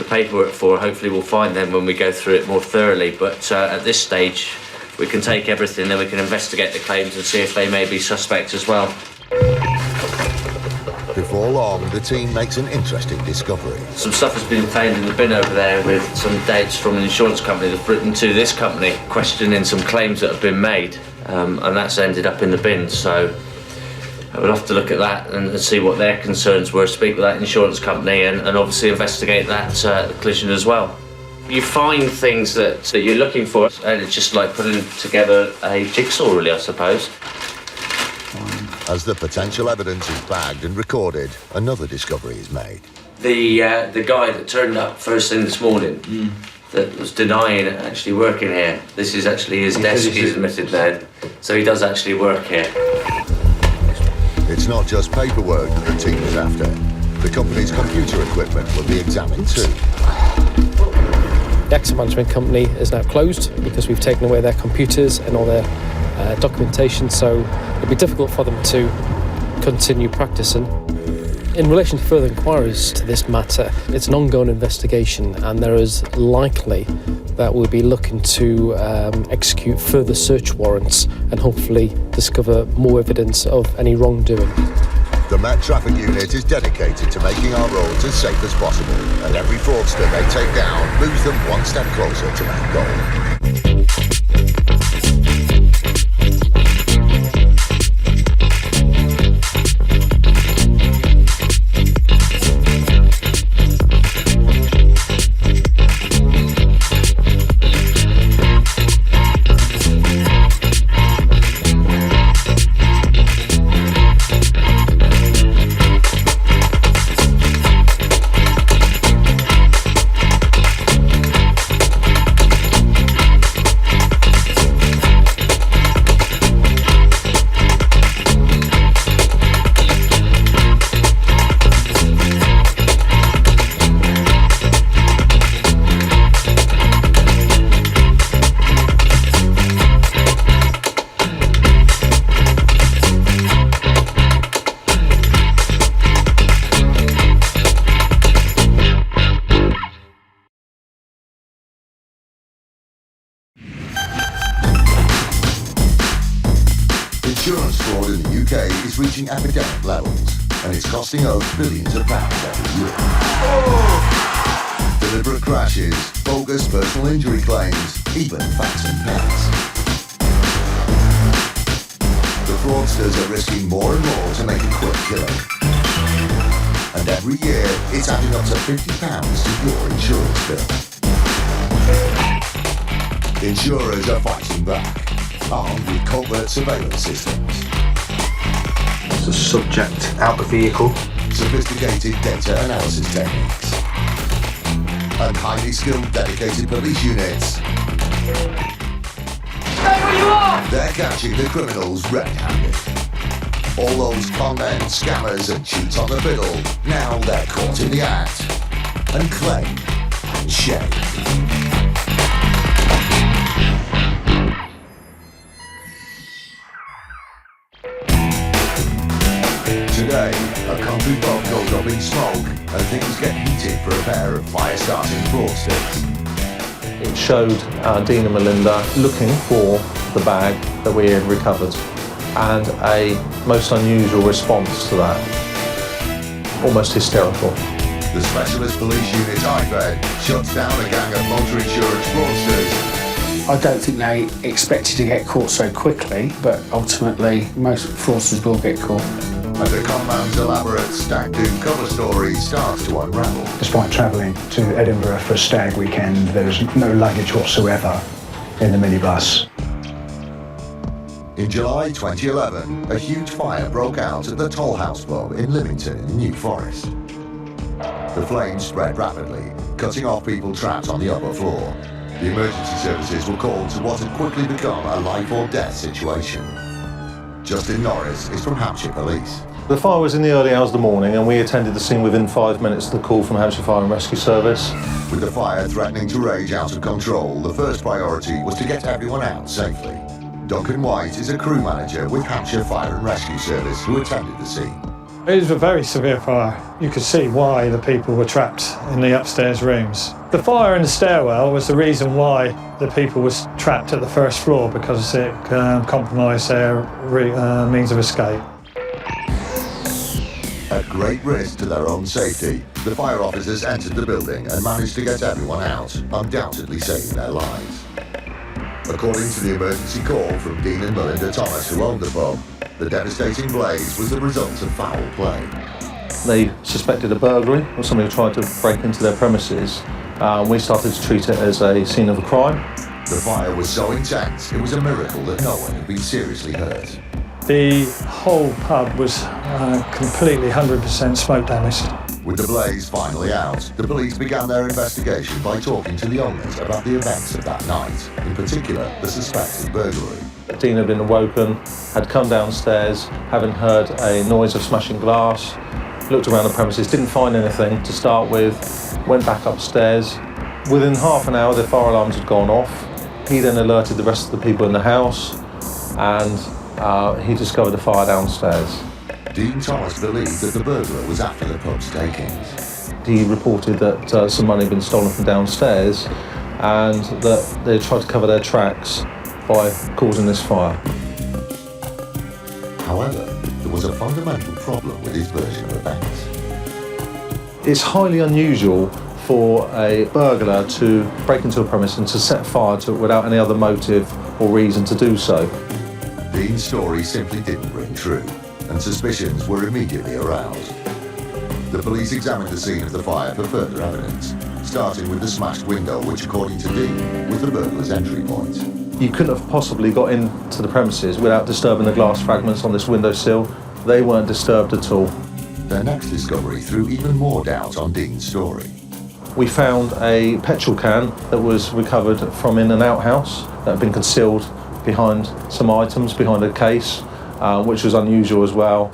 paperwork for. Hopefully we'll find them when we go through it more thoroughly, but at this stage we can take everything, then we can investigate the claims and see if they may be suspect as well. Before long, the team makes an interesting discovery. Some stuff has been found in the bin over there with some dates from an insurance company that's written to this company questioning some claims that have been made, and that's ended up in the bin, so we'll have to look at that and see what their concerns were, speak with that insurance company and obviously investigate that collision as well. You find things that you're looking for, and it's just like putting together a jigsaw really, I suppose. As the potential evidence is bagged and recorded, another discovery is made. The guy that turned up first thing this morning, that was denying actually working here. This is actually his desk, he's admitted now. So he does actually work here. It's not just paperwork that the team is after. The company's computer equipment will be examined too. The Exit Management company is now closed because we've taken away their computers and all their documentation, so it'll be difficult for them to continue practicing. In relation to further inquiries to this matter, it's an ongoing investigation, and there is likely that we'll be looking to execute further search warrants and hopefully discover more evidence of any wrongdoing. The Met Traffic Unit is dedicated to making our roads as safe as possible, and every fraudster they take down moves them one step closer to that goal. Insurance fraud in the UK is reaching epidemic levels, and it's costing us billions of pounds every year. Deliberate crashes, bogus personal injury claims, even phantom pets. The fraudsters are risking more and more to make a quick killing. And every year, it's adding up to £50 to your insurance bill. Insurers are fighting back, armed with covert surveillance systems. The subject out the vehicle. Sophisticated data analysis techniques. And highly skilled dedicated police units. Stay where you are! They're catching the criminals red-handed. All those con men, scammers and cheats on the fiddle, now they're caught in the act. And claimed and shamed. Today, a country pub goes up in smoke and things get heated for a pair of fire-starting fraudsters. It showed Dean and Melinda looking for the bag that we had recovered, and a most unusual response to that, almost hysterical. The Specialist Police Unit IFED shuts down a gang of motor insurance fraudsters. I don't think they expected to get caught so quickly, but ultimately most fraudsters will get caught. And the conman's elaborate stag do cover story starts to unravel. Despite travelling to Edinburgh for a stag weekend, there's no luggage whatsoever in the minibus. In July 2011, a huge fire broke out at the Toll House pub in Lymington in New Forest. The flames spread rapidly, cutting off people trapped on the upper floor. The emergency services were called to what had quickly become a life or death situation. Justin Norris is from Hampshire Police. The fire was in the early hours of the morning, and we attended the scene within 5 minutes of the call from Hampshire Fire and Rescue Service. With the fire threatening to rage out of control, the first priority was to get everyone out safely. Duncan White is a crew manager with Hampshire Fire and Rescue Service who attended the scene. It was a very severe fire. You could see why the people were trapped in the upstairs rooms. The fire in the stairwell was the reason why the people were trapped at the first floor, because it compromised their means of escape. At great risk to their own safety, the fire officers entered the building and managed to get everyone out, undoubtedly saving their lives. According to the emergency call from Dean and Melinda Thomas, who owned the pub, the devastating blaze was the result of foul play. They suspected a burglary or somebody who tried to break into their premises. We started to treat it as a scene of a crime. The fire was so intense, it was a miracle that no one had been seriously hurt. The whole pub was completely 100% smoke damaged. With the blaze finally out, the police began their investigation by talking to the owners about the events of that night, in particular the suspected burglary. Dean had been awoken, had come downstairs, having heard a noise of smashing glass, looked around the premises, didn't find anything to start with, went back upstairs. Within half an hour, the fire alarms had gone off. He then alerted the rest of the people in the house, and he discovered a fire downstairs. Dean Thomas believed that the burglar was after the pub's takings. He reported that some money had been stolen from downstairs and that they tried to cover their tracks by causing this fire. However, there was a fundamental problem with his version of events. It's highly unusual for a burglar to break into a premise and to set fire to it without any other motive or reason to do so. Dean's story simply didn't ring true, and suspicions were immediately aroused. The police examined the scene of the fire for further evidence, starting with the smashed window which, according to Dean, was the burglar's entry point. You couldn't have possibly got into the premises without disturbing the glass fragments on this windowsill. They weren't disturbed at all. Their next discovery threw even more doubt on Dean's story. We found a petrol can that was recovered from in an outhouse that had been concealed behind some items, behind a case, which was unusual as well.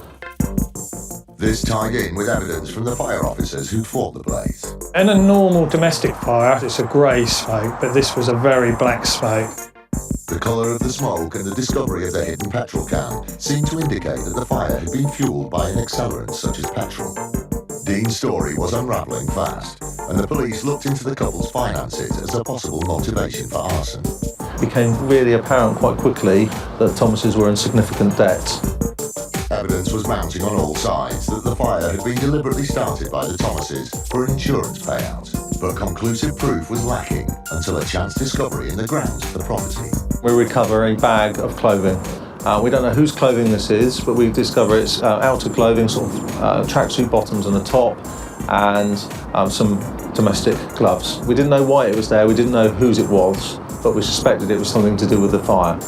This tied in with evidence from the fire officers who fought the blaze. In a normal domestic fire, it's a grey smoke, but this was a very black smoke. The colour of the smoke and the discovery of the hidden petrol can seemed to indicate that the fire had been fuelled by an accelerant such as petrol. Dean's story was unravelling fast, and the police looked into the couple's finances as a possible motivation for arson. It became really apparent quite quickly that Thomases were in significant debt. Evidence was mounting on all sides that the fire had been deliberately started by the Thomases for an insurance payout, but conclusive proof was lacking until a chance discovery in the grounds of the property. We recover a bag of clothing. We don't know whose clothing this is, but we discover it's outer clothing, sort of tracksuit bottoms and a top, and some domestic gloves. We didn't know why it was there, we didn't know whose it was, but we suspected it was something to do with the fire.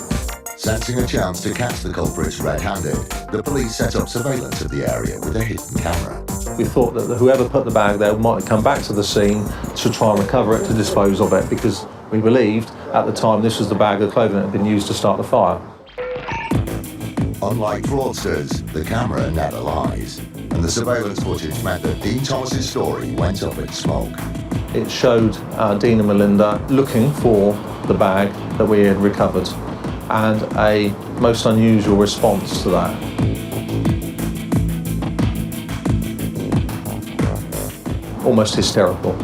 Sensing a chance to catch the culprits red-handed, the police set up surveillance of the area with a hidden camera. We thought that whoever put the bag there might come back to the scene to try and recover it, to dispose of it, because we believed at the time this was the bag of clothing that had been used to start the fire. Unlike fraudsters, the camera never lies, and the surveillance footage meant that Dean Thomas's story went up in smoke. It showed Dean and Melinda looking for the bag that we had recovered, and a most unusual response to that. Almost hysterical.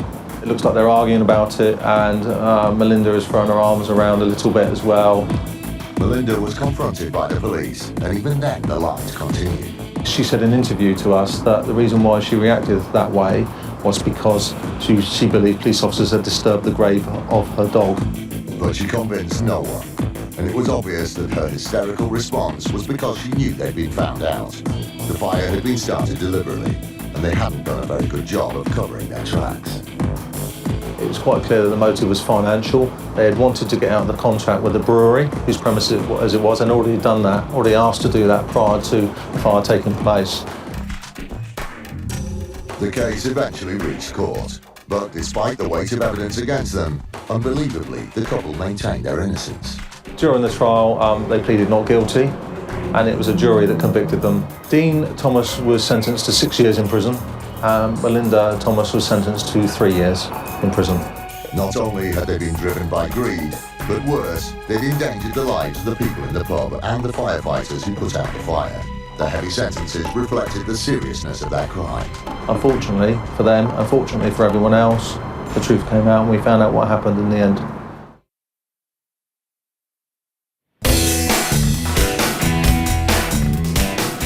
It looks like they're arguing about it, and Melinda has thrown her arms around a little bit as well. Melinda was confronted by the police, and even then the lies continued. She said in an interview to us that the reason why she reacted that way was because she believed police officers had disturbed the grave of her dog. But she convinced no one, and it was obvious that her hysterical response was because she knew they'd been found out. The fire had been started deliberately, and they hadn't done a very good job of covering their tracks. It was quite clear that the motive was financial. They had wanted to get out of the contract with the brewery, whose premise as it was, and already done that, already asked to do that prior to the fire taking place. The case eventually reached court, but despite the weight of evidence against them, unbelievably, the couple maintained their innocence. During the trial, they pleaded not guilty, and it was a jury that convicted them. Dean Thomas was sentenced to 6 years in prison, and Melinda Thomas was sentenced to 3 years in prison. Not only had they been driven by greed, but worse, they'd endangered the lives of the people in the pub and the firefighters who put out the fire. The heavy sentences reflected the seriousness of their crime. Unfortunately for them, unfortunately for everyone else, the truth came out and we found out what happened in the end.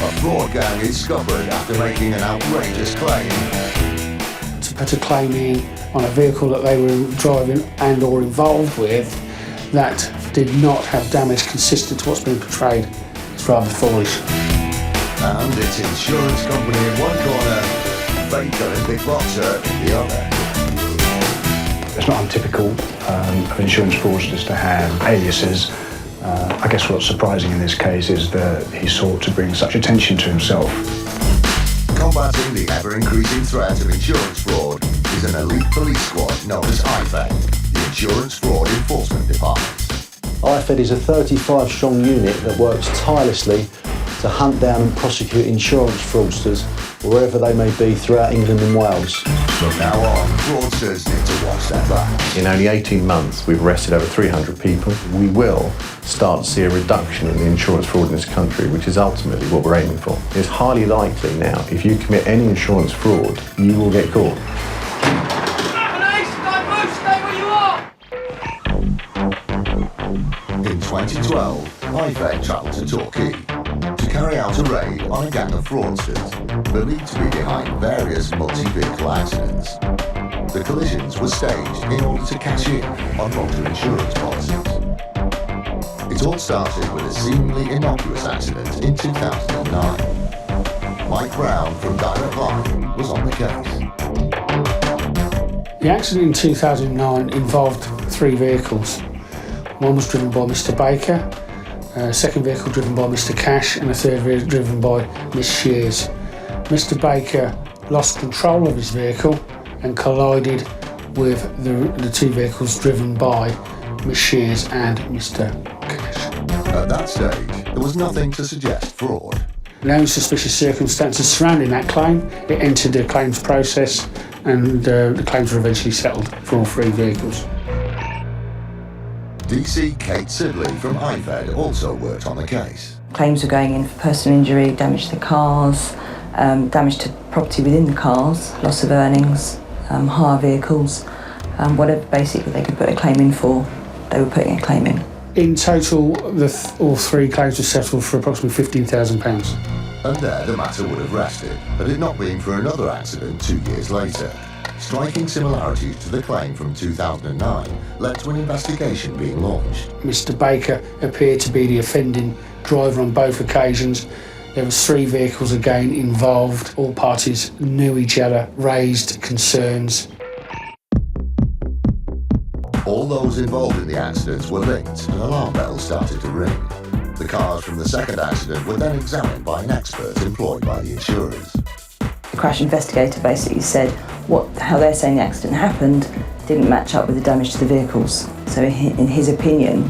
A fraud gang is scuppered after making an outrageous claim. To put a claim in on a vehicle that they were driving and or involved with that did not have damage consistent to what's been portrayed. It's rather foolish. And its insurance company in one corner, fake Olympic boxer in the other. It's not untypical of insurance fraudsters to have aliases. I guess what's surprising in this case is that he sought to bring such attention to himself. Combating the ever-increasing threat of insurance fraud is an elite police squad known as IFED, the Insurance Fraud Enforcement Department. IFED is a 35-strong unit that works tirelessly to hunt down and prosecute insurance fraudsters wherever they may be throughout England and Wales. From now on, fraudsters need to watch their back. In only 18 months, we've arrested over 300 people. We will start to see a reduction in the insurance fraud in this country, which is ultimately what we're aiming for. It's highly likely now, if you commit any insurance fraud, you will get caught. Police, don't move, stay where you are! In 2012, IFED travelled to Torquay to carry out a raid on a gang of fraudsters believed to be behind various multi-vehicle accidents. The collisions were staged in order to cash in on motor insurance policies. It all started with a seemingly innocuous accident in 2009. Mike Brown from Direct Line was on the case. The accident in 2009 involved 3 vehicles. One was driven by Mr. Baker, a second vehicle driven by Mr. Cash, and a third vehicle driven by Miss Shears. Mr. Baker lost control of his vehicle and collided with the 2 vehicles driven by Miss Shears and Mr. Cash. At that stage, there was nothing to suggest fraud. Knowing suspicious circumstances surrounding that claim, it entered the claims process and the claims were eventually settled for all 3 vehicles. DC Kate Sibley from IFED also worked on the case. Claims were going in for personal injury, damage to cars, damage to property within the cars, loss of earnings, hire vehicles, whatever basically they could put a claim in for, they were putting a claim in. In total, all 3 claims were settled for approximately £15,000. And there the matter would have rested, had it not been for another accident 2 years later. Striking similarities to the claim from 2009 led to an investigation being launched. Mr. Baker appeared to be the offending driver on both occasions. There was 3 vehicles again involved. All parties knew each other, raised concerns. All those involved in the accidents were linked and alarm bells started to ring. The cars from the second accident were then examined by an expert employed by the insurers. The crash investigator basically said how they're saying the accident happened didn't match up with the damage to the vehicles. So in his opinion,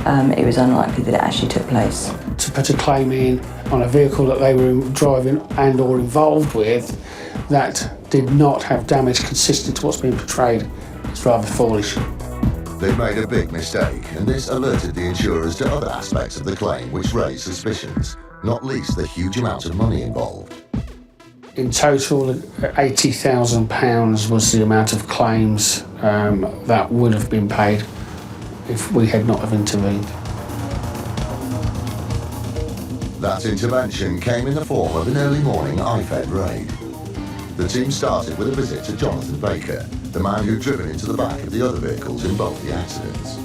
it was unlikely that it actually took place. To put a claim in on a vehicle that they were driving and or involved with that did not have damage consistent to what's being portrayed is rather foolish. They made a big mistake, and this alerted the insurers to other aspects of the claim which raised suspicions, not least the huge amount of money involved. In total, £80,000 was the amount of claims that would have been paid if we had not have intervened. That intervention came in the form of an early morning IFED raid. The team started with a visit to Jonathan Baker, the man who'd driven into the back of the other vehicles in both the accidents.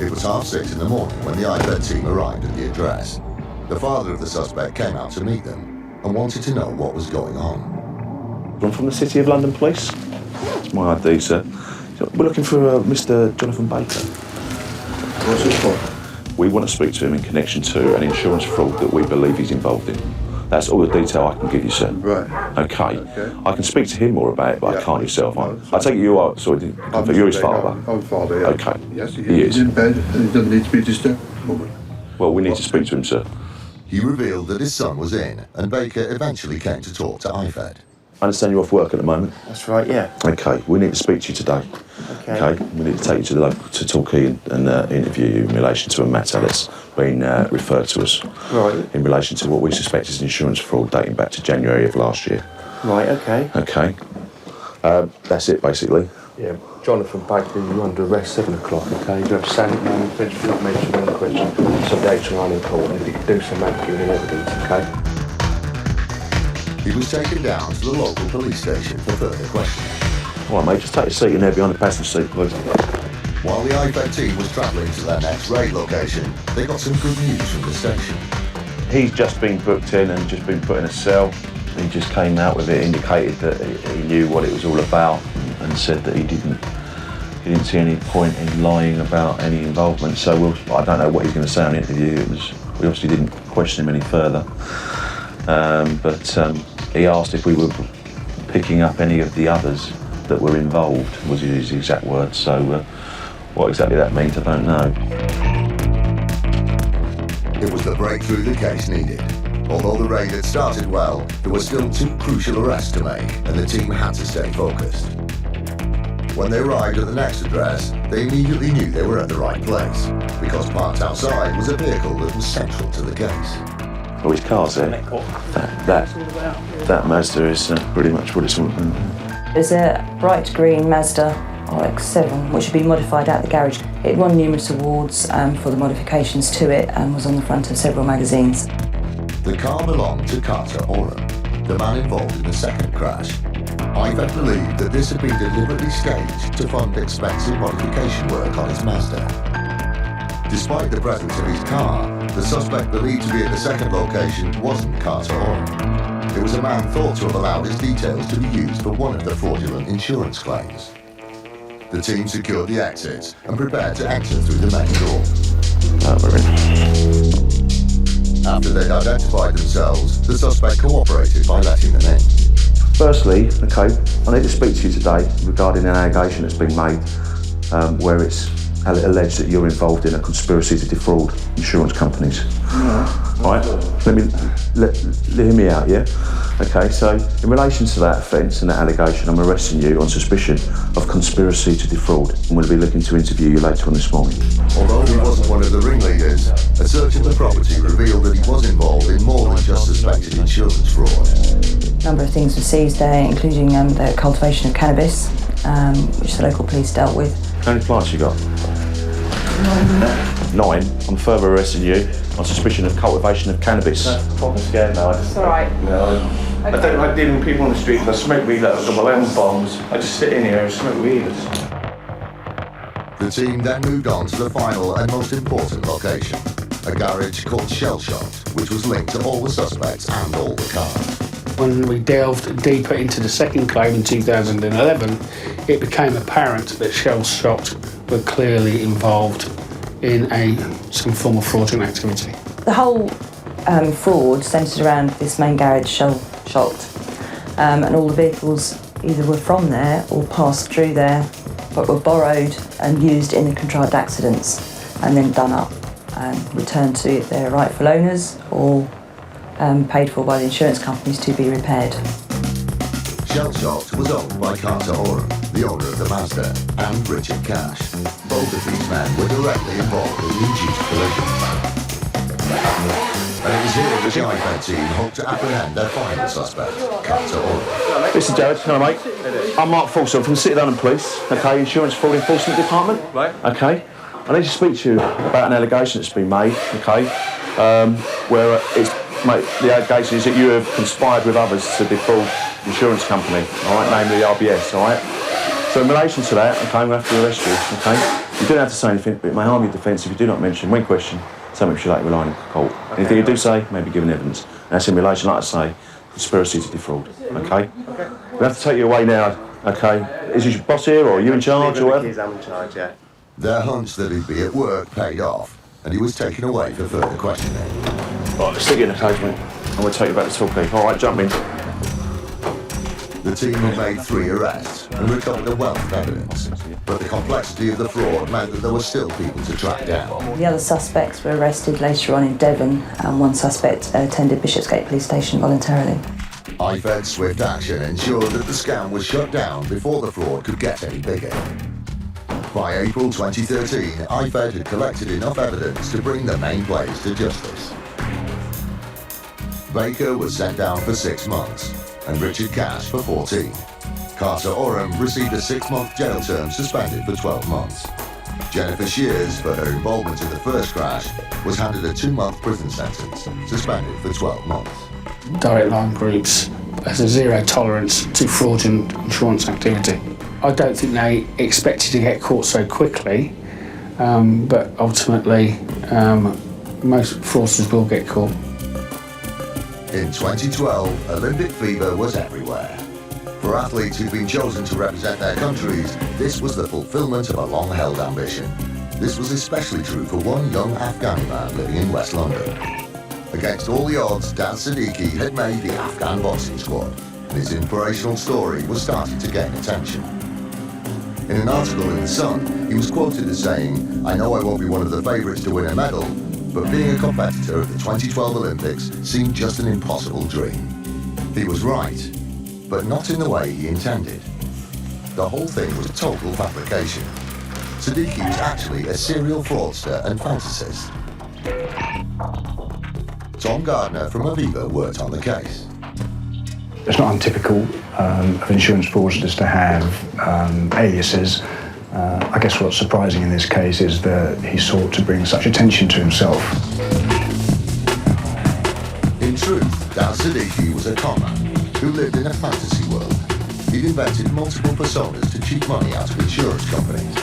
It was 6:30 in the morning when the IFED team arrived at the address. The father of the suspect came out to meet them and wanted to know what was going on. I'm from the City of London Police. It's my ID, sir. We're looking for Mr. Jonathan Baker. What's this for? We want to speak to him in connection to an insurance fraud that we believe he's involved in. That's all the detail I can give you, sir. Right. Okay. I can speak to him more about it, but I can't yourself. I take it you are, sorry, you're his father. I'm father, yeah. Okay. Yes, he is. He's in bed and he doesn't need to be disturbed at the moment. Well, we need to speak to him, sir. He revealed that his son was in, and Baker eventually came to talk to IFED. I understand you're off work at the moment. That's right, yeah. Okay, we need to speak to you today. Okay. We need to take you to Torquay and interview you in relation to a matter that's been referred to us. Right. In relation to what we suspect is insurance fraud dating back to January of last year. Right, okay. Okay. That's it, basically. Yeah, Jonathan Baker, you're under arrest, 7 o'clock, okay? You have silent man, please do not mention any question. Some dates are unimportant. If you could do some matter, give me evidence, okay? He was taken down to the local police station for further questioning. All right, mate, just take a seat in there behind the passenger seat, please. While the IFED team was travelling to their next raid location, they got some good news from the station. He's just been booked in and just been put in a cell. He just came out with it, indicated that he knew what it was all about and said that he didn't see any point in lying about any involvement. So I don't know what he's going to say on the interview. We obviously didn't question him any further. But He asked if we were picking up any of the others that were involved, was his exact words. So what exactly that means, I don't know. It was the breakthrough the case needed. Although the raid had started well, there were still 2 crucial arrests to make, and the team had to stay focused. When they arrived at the next address, they immediately knew they were at the right place, because parked outside was a vehicle that was central to the case. Oh, his car's there. That Mazda is pretty much what it's all about. There's a bright green Mazda RX-7, which had been modified at the garage. It won numerous awards for the modifications to it and was on the front of several magazines. The car belonged to Carter Oram, the man involved in the second crash. IFED believed that this had been deliberately staged to fund expensive modification work on his Mazda. Despite the presence of his car, the suspect believed to be at the second location wasn't Carter Oram. It was a man thought to have allowed his details to be used for one of the fraudulent insurance claims. The team secured the exits and prepared to enter through the main door. After they'd identified themselves, the suspect cooperated by letting them in. Firstly, okay, I need to speak to you today regarding an allegation that's been made where it's alleged that you're involved in a conspiracy to defraud insurance companies. Right? Hear me out, yeah? Okay, so in relation to that offence and that allegation, I'm arresting you on suspicion of conspiracy to defraud. I'm going to be looking to interview you later on this morning. Although he wasn't one of the ringleaders, a search of the property revealed that he was involved in more than just suspected insurance fraud. A number of things were seized there, including the cultivation of cannabis, which the local police dealt with. How many plants you got? 9. I'm further arresting you on suspicion of cultivation of cannabis. I'm fucking scared now. It's all right. No, I don't like dealing with people on the street. I smoke weed, I've got my own bombs. I just sit in here and smoke weed. The team then moved on to the final and most important location, a garage called Shell Shot, which was linked to all the suspects and all the cars. When we delved deeper into the second claim in 2011, it became apparent that Shell Shot were clearly involved in some form of fraudulent activity. The whole fraud centred around this main garage, Shell Shot, and all the vehicles either were from there or passed through there, but were borrowed and used in the contrived accidents and then done up and returned to their rightful owners or paid for by the insurance companies to be repaired. Shell Shot was owned by Carter Oram, the owner of the Mazda, and Richard Cash. Both of these men were directly involved in the induced collisions. And it was here that the IFED team hoped to apprehend their final suspect, Carter Oram. Listen, Jared, hello, mate. I'm Mark Fraudster from the City of London Police, okay, Insurance Fraud Enforcement Department. Right. Okay. I need to speak to you about an allegation that's been made, okay, where the allegation is that you have conspired with others to defraud the insurance company, all right, namely RBS, all right? So in relation to that, okay, I'm going to have to arrest you, okay? You don't have to say anything, but it may harm your defence if you do not mention, when questioned, something which you like relying in court. Okay. Anything you do say may be given evidence. And that's in relation, like I say, conspiracy to defraud, okay? We'll have to take you away now, okay? Is your boss here, or are you in charge, or whatever? I'm in charge, yeah. Their hunch that he'd be at work paid off, and he was taken away for further questioning. Right, let's stick you in the cage, mate. I'm going to take you back to Torquay. All right, jump in. The team had made 3 arrests and recovered a wealth of evidence, but the complexity of the fraud meant that there were still people to track down. The other suspects were arrested later on in Devon, and one suspect attended Bishopsgate Police Station voluntarily. IFED's swift action ensured that the scam was shut down before the fraud could get any bigger. By April 2013, IFED had collected enough evidence to bring the main players to justice. Baker was sent down for 6 months, and Richard Cash for 14. Carter Oram received a 6-month jail term suspended for 12 months. Jennifer Shears, for her involvement in the first crash, was handed a 2-month prison sentence, suspended for 12 months. Direct line groups has a zero tolerance to fraudulent insurance activity. I don't think they expected to get caught so quickly, but ultimately most fraudsters will get caught. In 2012, Olympic fever was everywhere. For athletes who'd been chosen to represent their countries, this was the fulfilment of a long-held ambition. This was especially true for one young Afghani man living in West London. Against all the odds, Daz Siddiqui had made the Afghan boxing squad, and his inspirational story was starting to gain attention. In an article in The Sun, he was quoted as saying, "I know I won't be one of the favourites to win a medal, but being a competitor at the 2012 Olympics seemed just an impossible dream." He was right, but not in the way he intended. The whole thing was a total fabrication. Siddiqui was actually a serial fraudster and fantasist. Tom Gardner from Aviva worked on the case. It's not untypical of insurance fraudsters to have aliases. I guess what's surprising in this case is that he sought to bring such attention to himself. In truth, Daz Siddiqui was a conman who lived in a fantasy world. He'd invented multiple personas to cheat money out of insurance companies,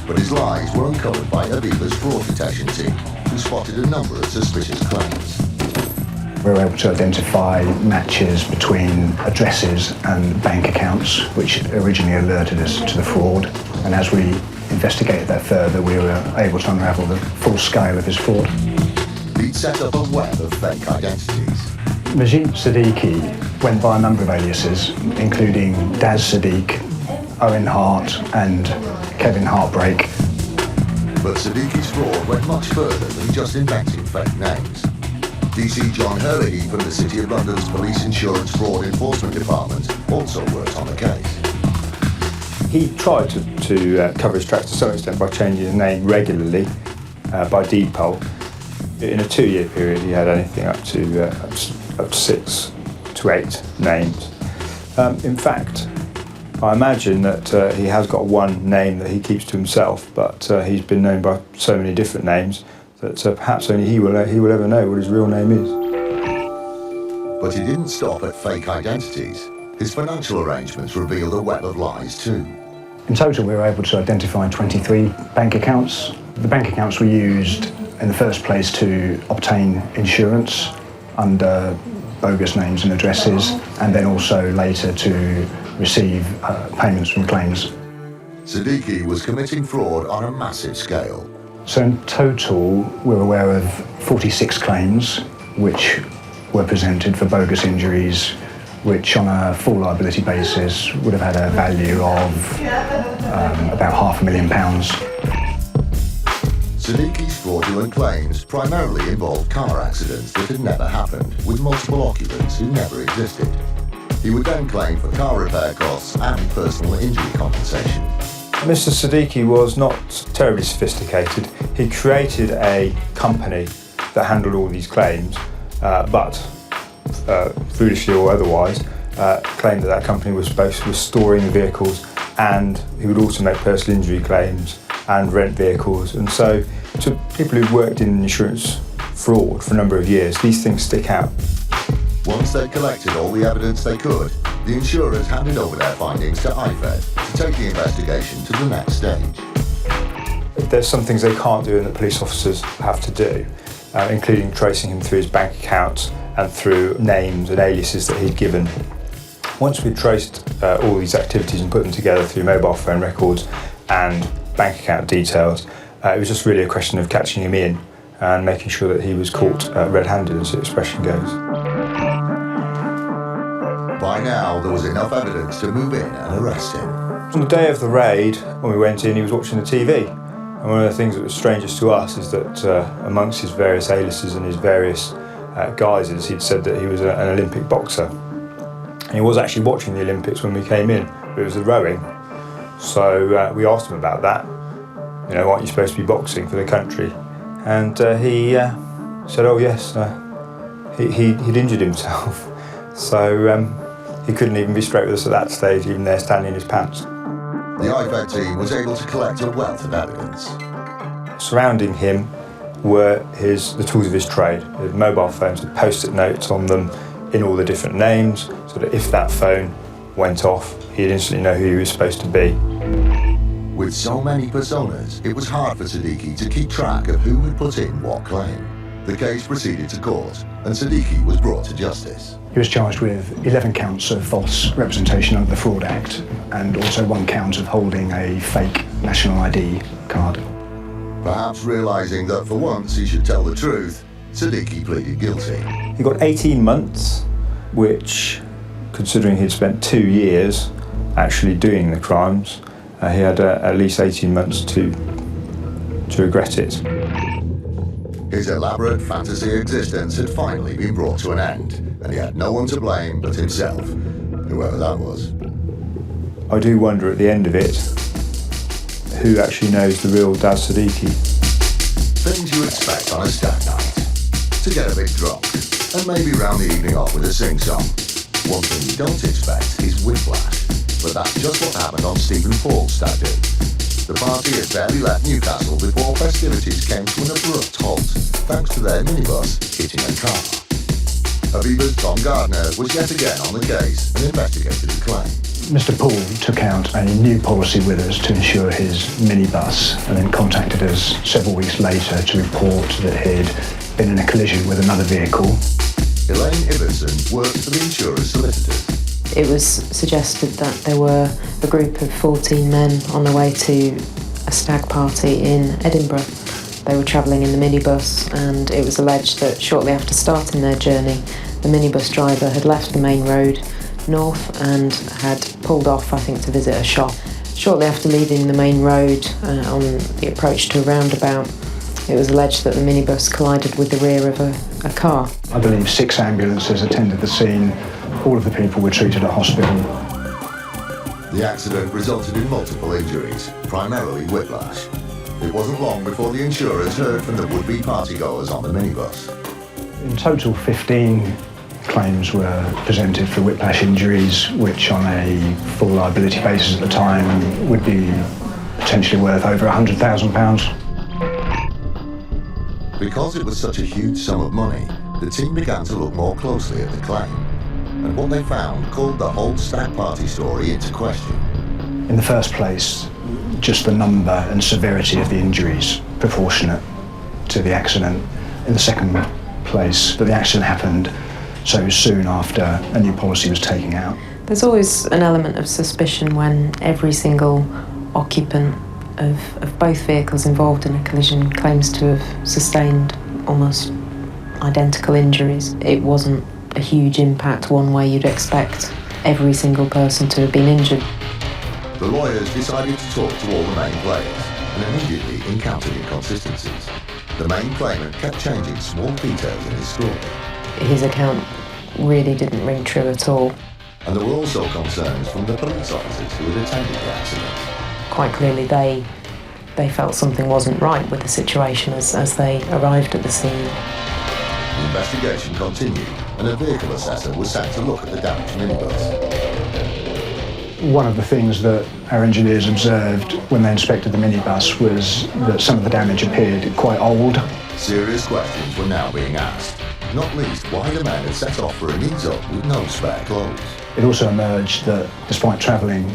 but his lies were uncovered by Aviva's fraud detection team, who spotted a number of suspicious claims. We were able to identify matches between addresses and bank accounts, which originally alerted us to the fraud. And as we investigated that further, we were able to unravel the full scale of his fraud. He'd set up a web of fake identities. Majid Siddiqui went by a number of aliases, including Daz Siddiq, Owen Hart, and Kevin Heartbreak. But Siddiqui's fraud went much further than just inventing fake names. DC John Hurley from the City of London's Police Insurance Fraud Enforcement Department also worked on the case. He tried to cover his tracks to some extent by changing his name regularly by deed poll. In a 2-year period, he had anything up to 6 to 8 names. In fact, I imagine that he has got one name that he keeps to himself, but he's been known by so many different names that perhaps only he will ever know what his real name is. But he didn't stop at fake identities. His financial arrangements revealed a web of lies too. In total, we were able to identify 23 bank accounts. The bank accounts were used in the first place to obtain insurance under bogus names and addresses, and then also later to receive payments from claims. Siddiqui was committing fraud on a massive scale. So in total, we're aware of 46 claims which were presented for bogus injuries, which on a full liability basis would have had a value of about £500,000. Siddiqui's fraudulent claims primarily involved car accidents that had never happened, with multiple occupants who never existed. He would then claim for car repair costs and personal injury compensation. Mr. Siddiqui was not terribly sophisticated. He created a company that handled all these claims, but foolishly or otherwise, claimed that company was storing the vehicles, and he would also make personal injury claims and rent vehicles. And so, to people who've worked in insurance fraud for a number of years, these things stick out. Once they'd collected all the evidence they could, the insurers handed over their findings to IFED to take the investigation to the next stage. There's some things they can't do and that police officers have to do, including tracing him through his bank accounts and through names and aliases that he'd given. Once we'd traced all these activities and put them together through mobile phone records and bank account details, it was just really a question of catching him in and making sure that he was caught red-handed, as the expression goes. By now, there was enough evidence to move in and arrest him. On the day of the raid, when we went in, he was watching the TV. And one of the things that was strangest to us is that amongst his various aliases and his various guises, he'd said that he was an Olympic boxer. And he was actually watching the Olympics when we came in, but it was the rowing. So we asked him about that. You know, aren't you supposed to be boxing for the country? And he said, oh yes, he'd injured himself. So he couldn't even be straight with us at that stage, even there standing in his pants. The IFED team was able to collect a wealth of evidence. Surrounding him were the tools of his trade. The mobile phones with post-it notes on them in all the different names, so that if that phone went off, he'd instantly know who he was supposed to be. With so many personas, it was hard for Siddiqui to keep track of who had put in what claim. The case proceeded to court, and Siddiqui was brought to justice. He was charged with 11 counts of false representation under the Fraud Act, and also 1 count of holding a fake national ID card. Perhaps realising that for once he should tell the truth, Siddiqui pleaded guilty. He got 18 months, which, considering he'd spent 2 years actually doing the crimes, he had at least 18 months to regret it. His elaborate fantasy existence had finally been brought to an end, and he had no one to blame but himself, whoever that was. I do wonder at the end of it, who actually knows the real Daz Siddiqui? Things you expect on a stag night. To get a bit drunk, and maybe round the evening off with a sing-song. One thing you don't expect is whiplash, but that's just what happened on Stephen Paul's stag do. The party had barely left Newcastle before festivities came to an abrupt halt, thanks to their minibus hitting a car. Aviva's Tom Gardner was yet again on the case and investigated the claim. Mr. Paul took out a new policy with us to insure his minibus and then contacted us several weeks later to report that he'd been in a collision with another vehicle. Elaine Ibbotson worked for the insurer's solicitors. It was suggested that there were a group of 14 men on their way to a stag party in Edinburgh. They were travelling in the minibus, and it was alleged that shortly after starting their journey, the minibus driver had left the main road north and had pulled off, I think, to visit a shop. Shortly after leaving the main road on the approach to a roundabout, it was alleged that the minibus collided with the rear of a car. I believe 6 ambulances attended the scene. All of the people were treated at hospital. The accident resulted in multiple injuries, primarily whiplash. It wasn't long before the insurers heard from the would-be partygoers on the minibus. In total, 15 claims were presented for whiplash injuries, which on a full liability basis at the time would be potentially worth over £100,000. Because it was such a huge sum of money, the team began to look more closely at the claim. And what they found called the whole stag party story into question. In the first place, just the number and severity of the injuries proportionate to the accident. In the second place, that the accident happened so soon after a new policy was taken out. There's always an element of suspicion when every single occupant of both vehicles involved in a collision claims to have sustained almost identical injuries. It wasn't a huge impact one way you'd expect every single person to have been injured. The lawyers decided to talk to all the main players and immediately encountered inconsistencies. The main claimant kept changing small details in his story. His account really didn't ring true at all. And there were also concerns from the police officers who had attended the accident. Quite clearly they felt something wasn't right with the situation as they arrived at the scene. The investigation continued and a vehicle assessor was sent to look at the damaged minibus. One of the things that our engineers observed when they inspected the minibus was that some of the damage appeared quite old. Serious questions were now being asked, not least why the men had set off for a meet-up with no spare clothes. It also emerged that despite travelling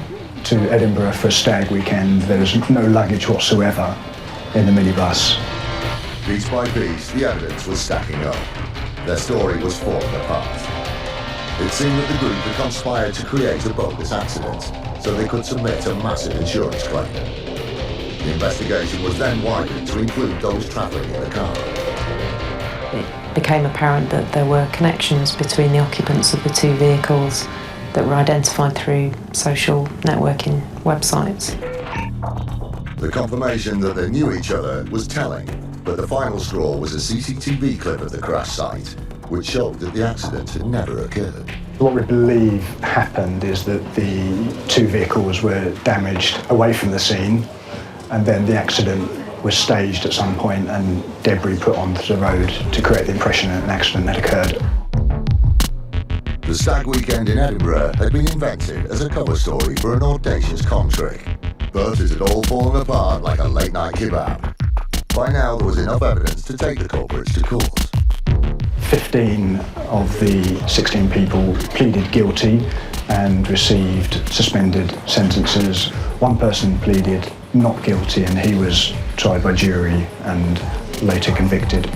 to Edinburgh for a stag weekend, there was no luggage whatsoever in the minibus. Piece by piece, the evidence was stacking up. Their story was falling apart. It seemed that the group had conspired to create a bogus accident so they could submit a massive insurance claim. The investigation was then widened to include those travelling in the car. It became apparent that there were connections between the occupants of the two vehicles that were identified through social networking websites. The confirmation that they knew each other was telling, but the final straw was a CCTV clip of the crash site, which showed that the accident had never occurred. What we believe happened is that the two vehicles were damaged away from the scene, and then the accident was staged at some point and debris put onto the road to create the impression that an accident had occurred. The stag weekend in Edinburgh had been invented as a cover story for an audacious con trick, but it had all fallen apart like a late-night kebab. By now, there was enough evidence to take the culprits to court. 15 of the 16 people pleaded guilty and received suspended sentences. One person pleaded not guilty and he was tried by jury and later convicted.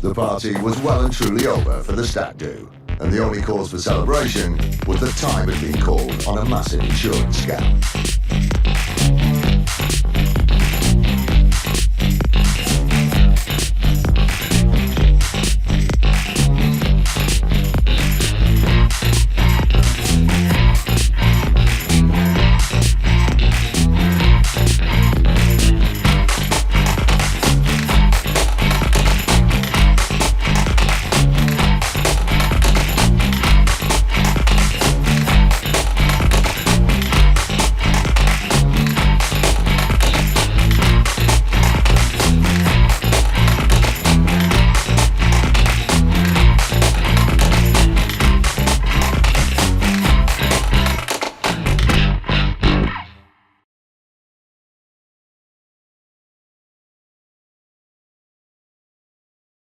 The party was well and truly over for the stag do, and the only cause for celebration was that time had been called on a massive insurance scam.